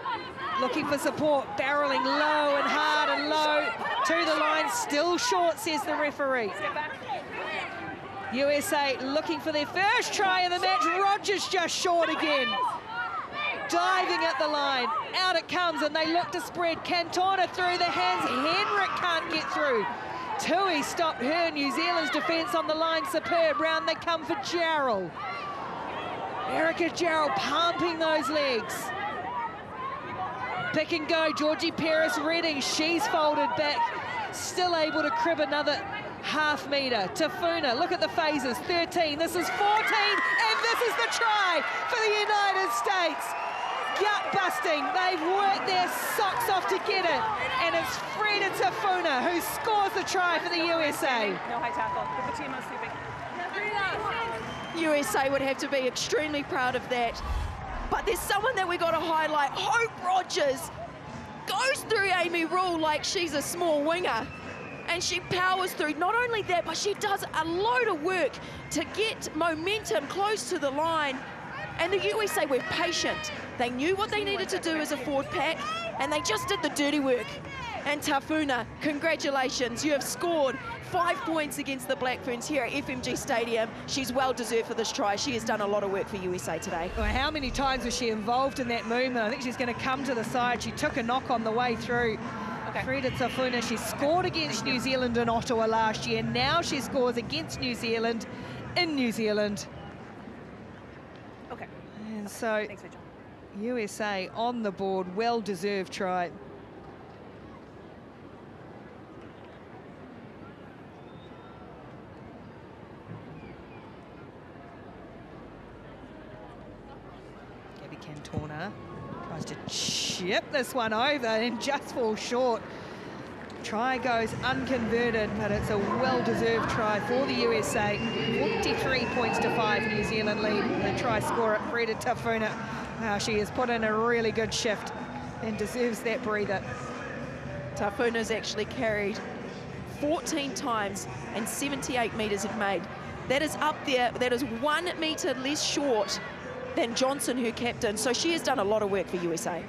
Speaker 1: Looking for support, barreling low and hard and low to the line. Still short, says the referee. USA looking for their first try of the match. Rogers just short again. Diving at the line. Out it comes and they look to spread. Cantona through the hands. Henrik can't get through. Tui stopped her. New Zealand's defence on the line superb. Round they come for Jarrell. Erica Jarrell pumping those legs. Pick and go, Georgie Paris Redding, she's folded back. Still able to crib another half metre. Tafuna, look at the phases, 13, this is 14, and this is the try for the United States. Gut busting, they've worked their socks off to get it, and it's Freda Tafuna who scores the try for the USA.
Speaker 3: No high tackle, but the team is sleeping.
Speaker 2: USA would have to be extremely proud of that. But there's someone that we got to highlight. Hope Rogers goes through Amy Rule like she's a small winger. And she powers through. Not only that, but she does a load of work to get momentum close to the line And the USA were patient. They knew what they needed to do as a forward pack, and they just did the dirty work. And Tafuna, congratulations. You have scored 5 points against the Black Ferns here at FMG Stadium. She's well deserved for this try. She has done a lot of work for USA today.
Speaker 1: Well, how many times was she involved in that movement? I think she's going to come to the side. She took a knock on the way through. Freda Tafuna, she scored against New Zealand in Ottawa last year. Now she scores against New Zealand in New Zealand.
Speaker 3: Okay.
Speaker 1: And so
Speaker 3: Thanks, Rachel.
Speaker 1: USA on the board, well-deserved try. Cantona tries to chip this one over and just falls short. Try goes unconverted, but it's a well-deserved try for the USA. 43 points to 5, New Zealand lead. The try scorer, Freda Tafuna. Wow, she has put in a really good shift and deserves that breather.
Speaker 2: Tafuna's actually carried 14 times and 78 metres it made. That is up there. That is 1 metre less short than Johnson, her captain. So she has done a lot of work for USA.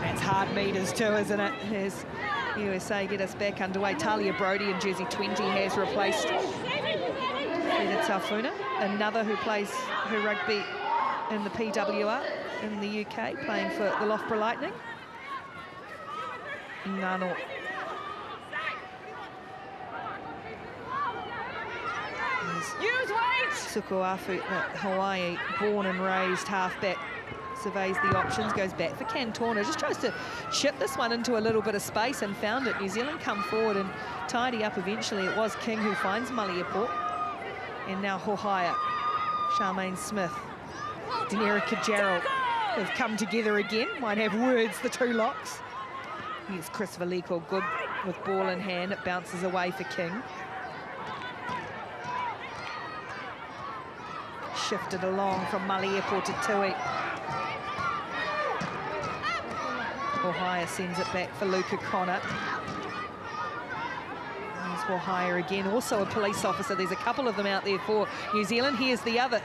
Speaker 1: That's hard metres too, isn't it? As USA get us back underway. Talia Brodie in jersey 20 has replaced Freda Tafuna, another who plays her rugby in the PWR in the UK, playing for the Loughborough Lightning. Ngano.
Speaker 3: Use weight!
Speaker 1: Sukuafu, Hawaii, born and raised halfback, surveys the options, goes back for Cantona, just tries to chip this one into a little bit of space and found it. New Zealand come forward and tidy up eventually. It was King who finds Maliepo. And now Hohaia, Charmaine Smith, and Erica Gerald have come together again. Might have words, the two locks. Here's Chris Valiko, good with ball in hand. It bounces away for King. Shifted along from Maliepo to Tui. Hohaia sends it back for Luca Connor. There's Hohaia again, also a police officer. There's a couple of them out there for New Zealand. Here's the other.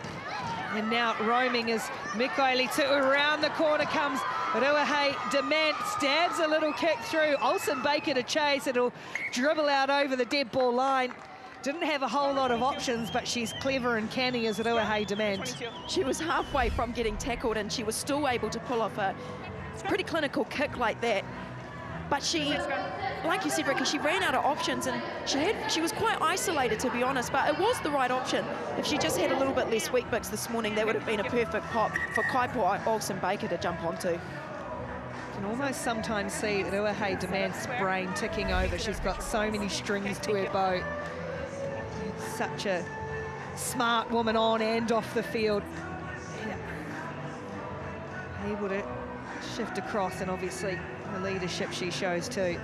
Speaker 1: And now roaming is Mikaeli Tu'u. Around the corner comes Ruahei Demand, stabs a little kick through. Olsen Baker to chase. It'll dribble out over the dead ball line. Didn't have a whole lot of options, but she's clever and canny as Ruahei Demand.
Speaker 2: She was halfway from getting tackled and she was still able to pull off a pretty clinical kick like that. But she, like you said, Ricky, she ran out of options and she was quite isolated, to be honest, but it was the right option. If she just had a little bit less wheat bix this morning, that would have been a perfect pop for Kaipo Olsen Baker to jump onto.
Speaker 1: You can almost sometimes see Ruahei Demand's brain ticking over. She's got so many strings to her bow. Such a smart woman on and off the field. Yeah. Able to shift across, and obviously the leadership she shows too.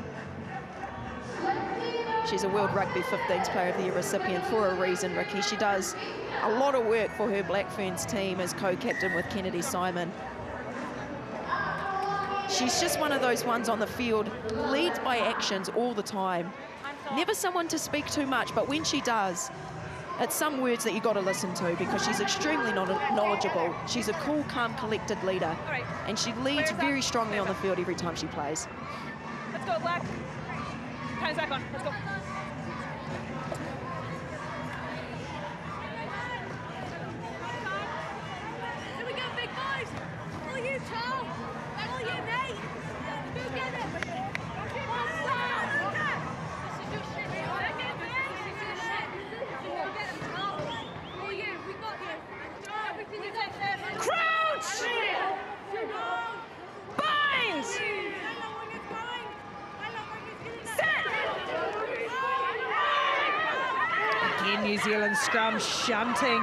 Speaker 2: She's a World Rugby 15s Player of the Year recipient for a reason, Ricky. She does a lot of work for her Black Ferns team as co-captain with Kennedy Simon. She's just one of those ones on the field, leads by actions all the time. Never someone to speak too much, but when she does, it's some words that you got to listen to because she's extremely knowledgeable. She's a cool, calm, collected leader, and she leads very strongly on the field every time she plays.
Speaker 3: Let's go, Black. Time's back on. Let's go.
Speaker 6: Here we go, big boys. All you, Charles. All you, Nate. Go get it.
Speaker 3: Crouch! Bind! Set!
Speaker 1: Again, New Zealand scrum shunting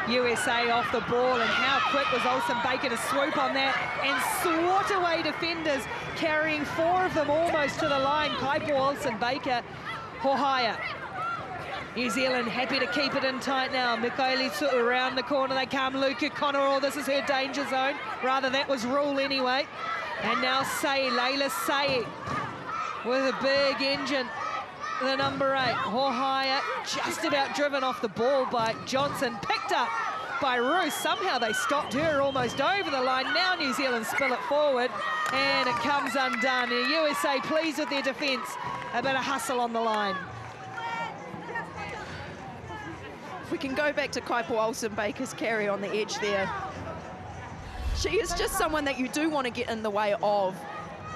Speaker 1: USA off the ball, and how quick was Olsen Baker to swoop on that and swat away defenders, carrying 4 of them almost to the line. Kaipo Olsen Baker, Hohaia. New Zealand happy to keep it in tight now. Mikaeli Tu'u around the corner they come. Luca Connor, oh, this is her danger zone. Rather, that was rule anyway. And now Leila with a big engine. the number 8, Hohaia, just about driven off the ball by Johnson, picked up by Roos. Somehow they stopped her almost over the line. Now New Zealand spill it forward, and it comes undone. The USA pleased with their defence. A bit of hustle on the line.
Speaker 2: If we can go back to Kaipo Olsen-Baker's carry on the edge there. She is just someone that you do want to get in the way of.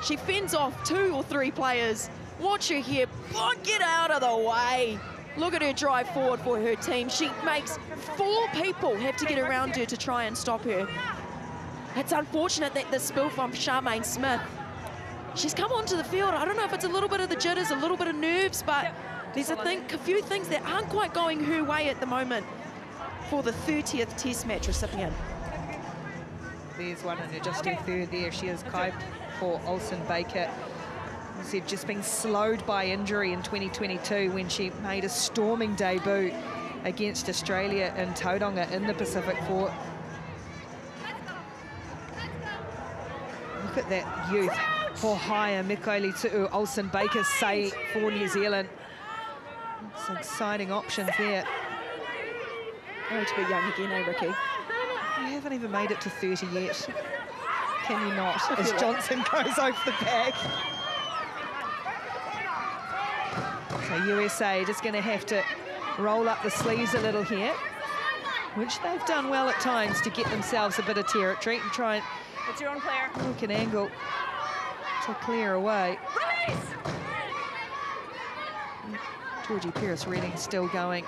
Speaker 2: She fends off 2 or 3 players. Watch her here. Oh, get out of the way. Look at her drive forward for her team. She makes 4 people have to get around her to try and stop her. It's unfortunate that the spill from Charmaine Smith. She's come onto the field. I don't know if it's a little bit of the jitters, a little bit of nerves, but there's a few things that aren't quite going her way at the moment for the 30th Test match recipient.
Speaker 1: There's one in her, just her third there. She is Kaipo Olsen-Baker. Said just been slowed by injury in 2022 when she made a storming debut against Australia in Tauranga in the Pacific Four. Look at that youth. Hohaia, Mikaeli Tu'u, Olsen-Baker say for New Zealand. Some exciting options there.
Speaker 2: Oh, to be young again, eh, Ricky?
Speaker 1: You haven't even made it to 30 yet. Can you not? As Johnson goes over the back. So USA just going to have to roll up the sleeves a little here, which they've done well at times to get themselves a bit of territory and try and
Speaker 3: It's your own player.
Speaker 1: look an angle to clear away.
Speaker 3: Release!
Speaker 1: Georgie Pearce-Redding still going.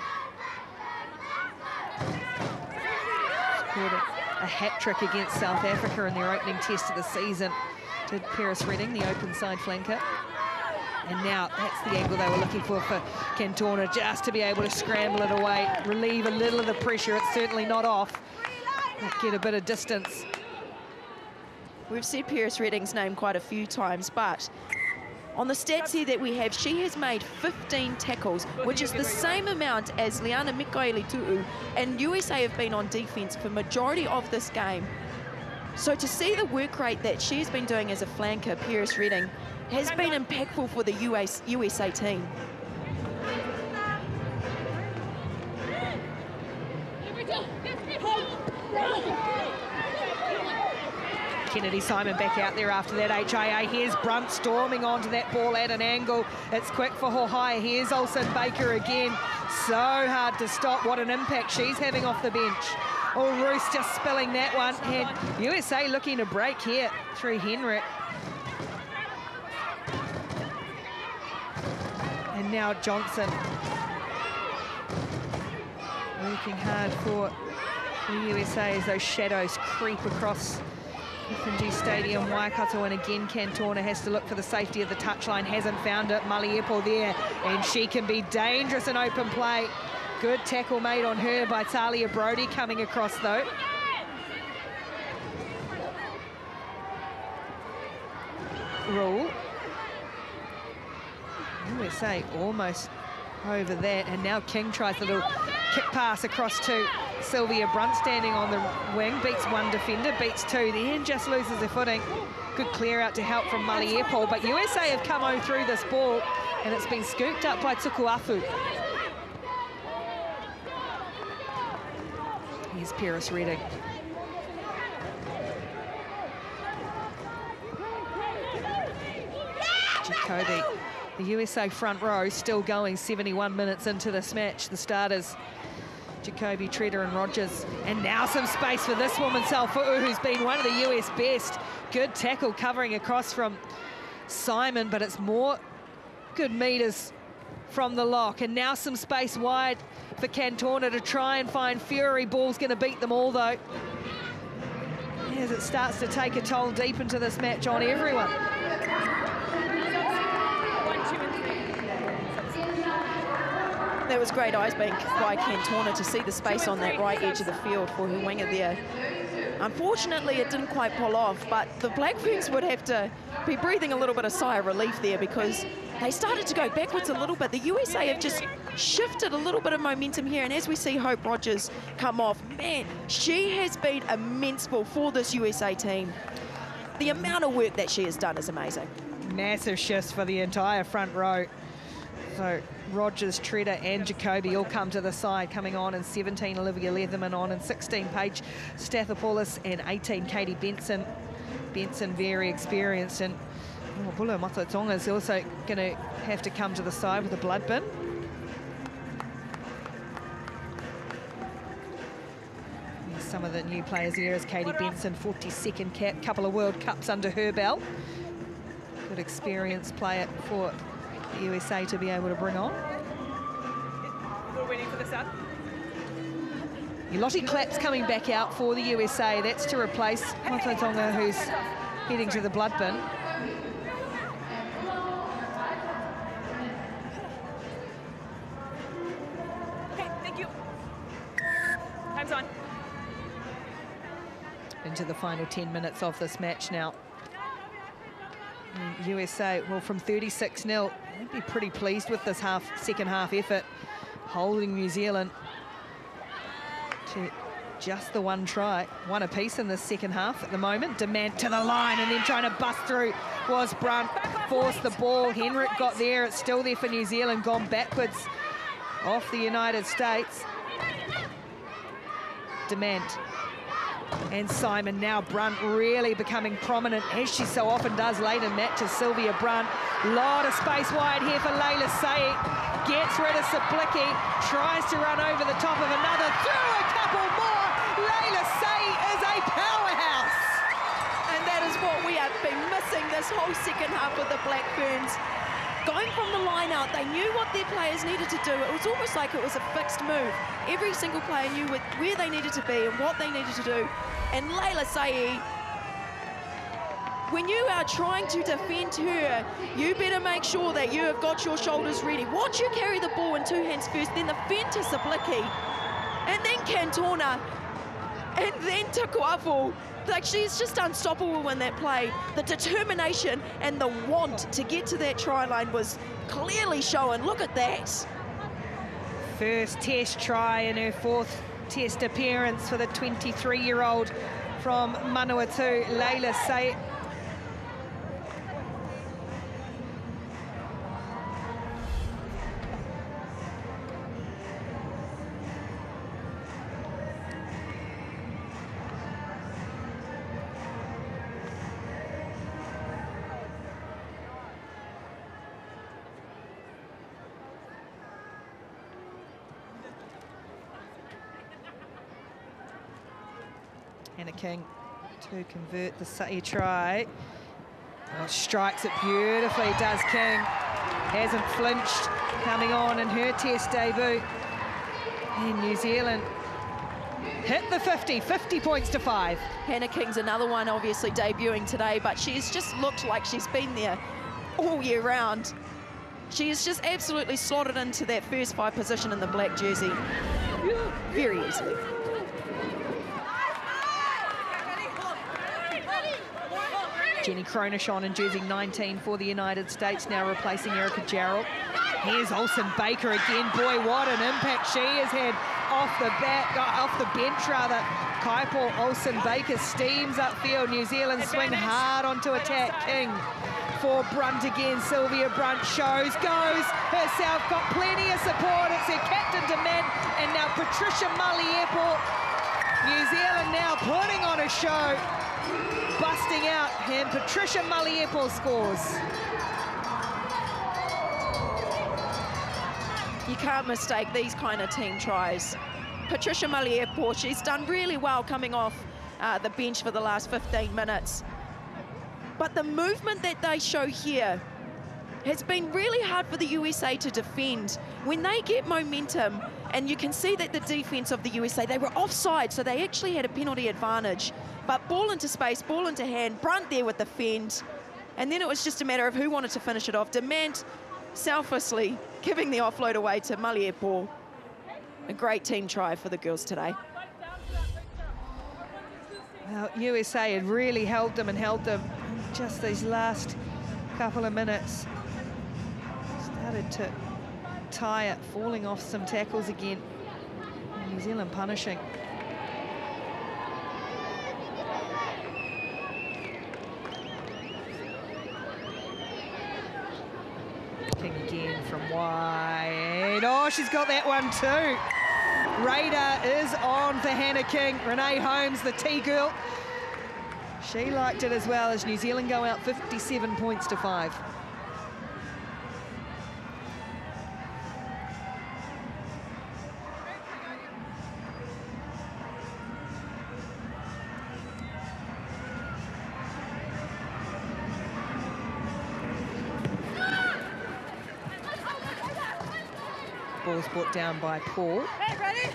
Speaker 1: Scored a hat-trick against South Africa in their opening test of the season. Did Pearce-Redding, the open side flanker. And now that's the angle they were looking for Cantona, just to be able to scramble it away, relieve a little of the pressure. It's certainly not off, but get a bit of distance.
Speaker 2: We've said Pearce-Redding's name quite a few times, but on the stats here that we have, she has made 15 tackles, which is the same amount as Liana Mikaeli Tu'u, and USA have been on defence for majority of this game. So to see the work rate that she's been doing as a flanker, Pearce-Redding, has been impactful for the USA team.
Speaker 1: Kennedy Simon back out there after that HIA. Here's Brunt storming onto that ball at an angle. It's quick for Hohaia. Here's Olsen-Baker again. So hard to stop. What an impact she's having off the bench. Oh, Roos just spilling that one. And USA looking to break here through Henrik. And now Johnson working hard for the USA as those shadows creep across FMG Stadium, Waikato, and again Cantona has to look for the safety of the touchline, hasn't found it. Maliepo there, and she can be dangerous in open play. Good tackle made on her by Talia Brody coming across though. Rule. USA almost over that, and now King tries a little kick pass across to Sylvia Brunt standing on the wing, beats one defender, beats 2, then just loses her footing. Good clear out to help from Maliepo, but USA have come on through this ball and it's been scooped up by Tukuafu. Here's Pearce-Redding. Jacoby. The USA front row still going 71 minutes into this match. The starters, Jacoby, Treader and Rogers. And now some space for this woman, Salfu'u, who's been one of the US best. Good tackle covering across from Simon, but it's more good meters from the lock. And now some space wide for Cantona to try and find Fury. Ball's going to beat them all, though, as it starts to take a toll deep into this match on everyone.
Speaker 2: That was great eyes being by Cantona to see the space on that right edge of the field for her winger there. Unfortunately, it didn't quite pull off, but the Black Ferns would have to be breathing a little bit of sigh of relief there because they started to go backwards a little bit. The USA have just shifted a little bit of momentum here, and as we see Hope Rogers come off, man, she has been immense for this USA team. The amount of work that she has done is amazing.
Speaker 1: Massive shifts for the entire front row So Rogers, Treader and Jacoby all come to the side, coming on in 17, Olivia Leatherman on in 16, Paige Stathopoulos, and 18, Katie Benson. Benson very experienced, and Bula Matatonga is also going to have to come to the side with a blood bin. There's some of the new players here is Katie Benson, 42nd cap, couple of World Cups under her belt. Good experienced player for the USA to be able to bring on.
Speaker 3: We're waiting for the set.
Speaker 1: Lotty Clapp's coming back out for the USA. That's to replace Matatonga, who's heading to the blood bin.
Speaker 3: Okay, thank you. Time's on.
Speaker 1: Into the final 10 minutes of this match now. And USA, well, from 36-0, they'd be pretty pleased with this second half effort, holding New Zealand to just the one try. One apiece in the second half at the moment. Demand to the line and then trying to bust through was Brunt. Forced the ball. Henrik got there. It's still there for New Zealand. Gone backwards off the United States. Demand. And Simon, now Brunt really becoming prominent, as she so often does late in matches. Sylvia Brunt, lot of space wide here for Leila Saeed. Gets rid of Sablicki, tries to run over the top of another, through a couple more. Leila Saeed is a powerhouse.
Speaker 2: And that is what we have been missing this whole second half of the Black Ferns. Going from the line out, they knew what their players needed to do. It was almost like it was a fixed move. Every single player knew where they needed to be and what they needed to do. And Leila Saeed, when you are trying to defend her, you better make sure that you have got your shoulders ready. Once you carry the ball in two hands first, then the fend to Sablicki, and then Cantona, and then to Kuafu. Like, she's just unstoppable in that play. The determination and the want to get to that try line was clearly shown. Look at that.
Speaker 1: First test try in her fourth test appearance for the 23-year-old from Manawatu, Leila Saeed. Hannah King to convert the Saeed try. Oh, strikes it beautifully, does King. Hasn't flinched, coming on in her test debut. And New Zealand hit the 50 points to 5.
Speaker 2: Hannah King's another one, obviously debuting today, but she's just looked like she's been there all year round. She has just absolutely slotted into that first 5 position in the black jersey very easily.
Speaker 1: Jenny Cronish on in jersey 19 for the United States, now replacing Erica Jarrell. Here's Olsen Baker again. Boy, what an impact she has had off the bench rather. Kaipo Olsen Baker steams upfield. New Zealand swing hard onto attack. King for Brunt again. Sylvia Brunt goes herself, got plenty of support. It's her captain Demand, and now Patricia Maliepo. New Zealand now putting on a show, busting out, and Patricia Maliepo scores.
Speaker 2: You can't mistake these kind of team tries. Patricia Maliepo, she's done really well coming off the bench for the last 15 minutes. But the movement that they show here has been really hard for the USA to defend. When they get momentum, and you can see that the defense of the USA, they were offside, so they actually had a penalty advantage. But ball into space, ball into hand, Brunt there with the fend. And then it was just a matter of who wanted to finish it off. Demand selflessly giving the offload away to Maliepo. A great team try for the girls today.
Speaker 1: Well, USA had really held them just these last couple of minutes. Started to tie it, falling off some tackles again. And New Zealand punishing. King again. from wide. Oh, she's got that one too. Radar is on for Hannah King. Renee Holmes, the T-girl. She liked it as well as New Zealand go out 57 points to 5. Ball's brought down by Paul.
Speaker 6: Hey, ready?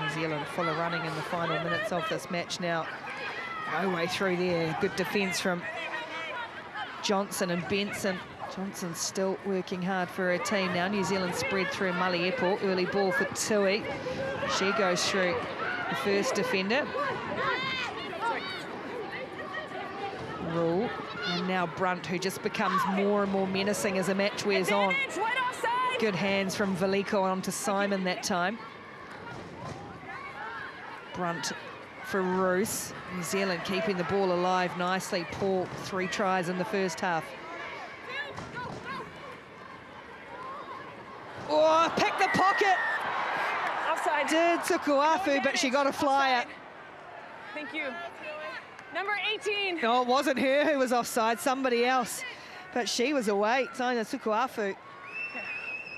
Speaker 1: New Zealand full of running in the final minutes of this match now. No way through there. Good defence from Johnson and Benson. Johnson still working hard for her team now. New Zealand spread through Maliepo. Early ball for Tui. She goes through the first defender. Rule. And now Brunt, who just becomes more and more menacing as the match wears on. Good hands from Vahaakolo onto Simon that time. Brunt for Roos. New Zealand keeping the ball alive nicely. Paul, 3 tries in the first half. Oh, pick the pocket.
Speaker 3: Offside.
Speaker 1: Did Tukuafu, but she got a flyer.
Speaker 3: Thank you. Number 18.
Speaker 1: No, it wasn't her who was offside, somebody else. But she was away. Taina Tukuafu.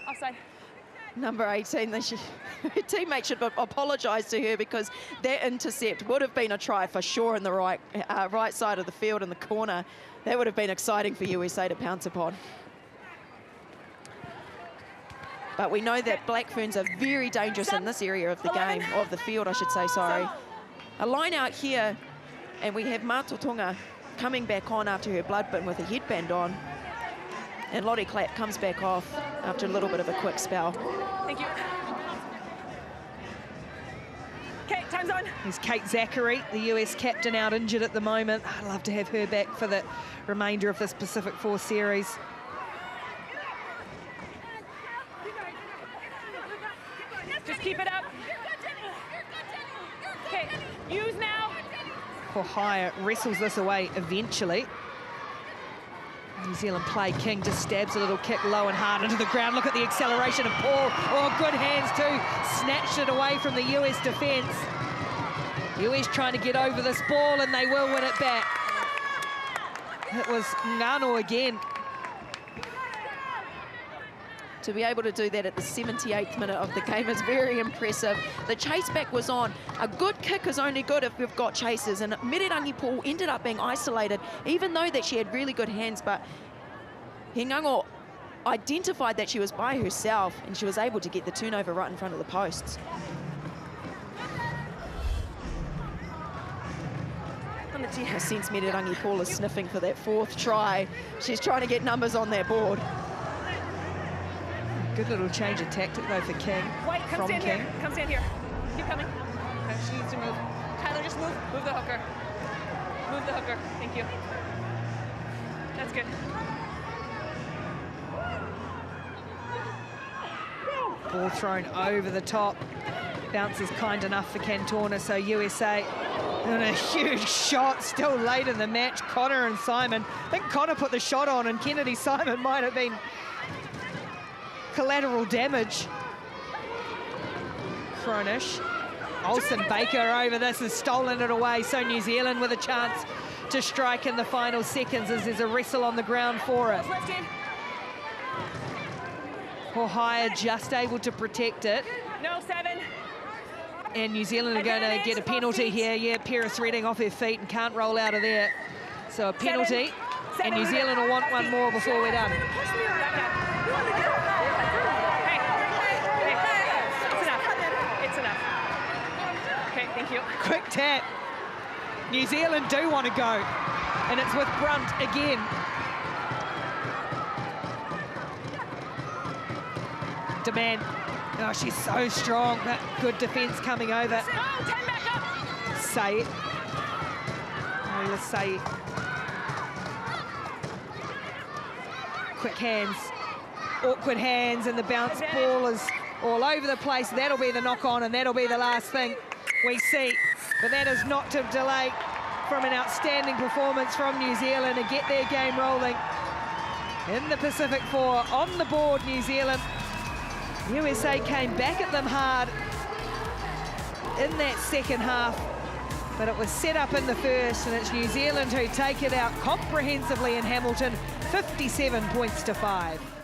Speaker 3: Offside.
Speaker 2: Number 18, her teammate should apologise to her because that intercept would have been a try for sure in the right side of the field in the corner. That would have been exciting for USA to pounce upon. But we know that Black Ferns are very dangerous in this area of the game, of the field, I should say, sorry. A line out here, and we have Matotonga coming back on after her blood bin with a headband on. And Lotty Clapp comes back off after a little bit of a quick spell.
Speaker 3: Thank you. Okay, time's on.
Speaker 1: There's Kate Zachary, the US captain, out injured at the moment. I'd love to have her back for the remainder of this Pacific 4 series.
Speaker 3: Just keep it up. Okay, use now.
Speaker 1: Kohaya wrestles this away eventually. New Zealand play. King just stabs a little kick low and hard into the ground. Look at the acceleration of Paul. Oh, good hands too. Snatched it away from the US defence. US trying to get over this ball and they will win it back. It was Ngano again.
Speaker 2: To be able to do that at the 78th minute of the game is very impressive. The chase back was on. A good kick is only good if we've got chasers, and Mererangi Paul ended up being isolated, even though that she had really good hands, but Hingango identified that she was by herself, and she was able to get the turnover right in front of the posts. I sense Mererangi Paul is sniffing for that 4th try. She's trying to get numbers on that board.
Speaker 1: Good little change of tactic though for King.
Speaker 3: White, come stand
Speaker 1: King.
Speaker 3: here. Come stand here. Keep coming. Okay, she needs to move. Tyler, just move. Move the hooker. Move the hooker. Thank you. That's good.
Speaker 1: Ball thrown over the top. Bounce is kind enough for Cantona, so USA and a huge shot still late in the match. Connor and Simon. I think Connor put the shot on and Kennedy Simon might have been collateral damage. Cronish. Olsen Baker over this has stolen it away, so New Zealand with a chance to strike in the final seconds as there's a wrestle on the ground for it. Kohaya just able to protect it.
Speaker 3: No, 7.
Speaker 1: And New Zealand are going to get a penalty here. Yeah, Paris Redding off her feet and can't roll out of there. So a penalty. And New Zealand will want one more before we're done.
Speaker 3: Thank you.
Speaker 1: Quick tap. New Zealand do want to go. And it's with Brunt again. Demand. Oh, she's so strong. That good defence coming over. Say it. Leila say it. Quick hands. Awkward hands, and the bounce ball is all over the place. That'll be the knock-on, and that'll be the last thing we see. But that is not to delay from an outstanding performance from New Zealand and get their game rolling. In the Pacific Four, on the board, New Zealand. USA came back at them hard in that second half, but it was set up in the first, and it's New Zealand who take it out comprehensively in Hamilton, 57 points to 5.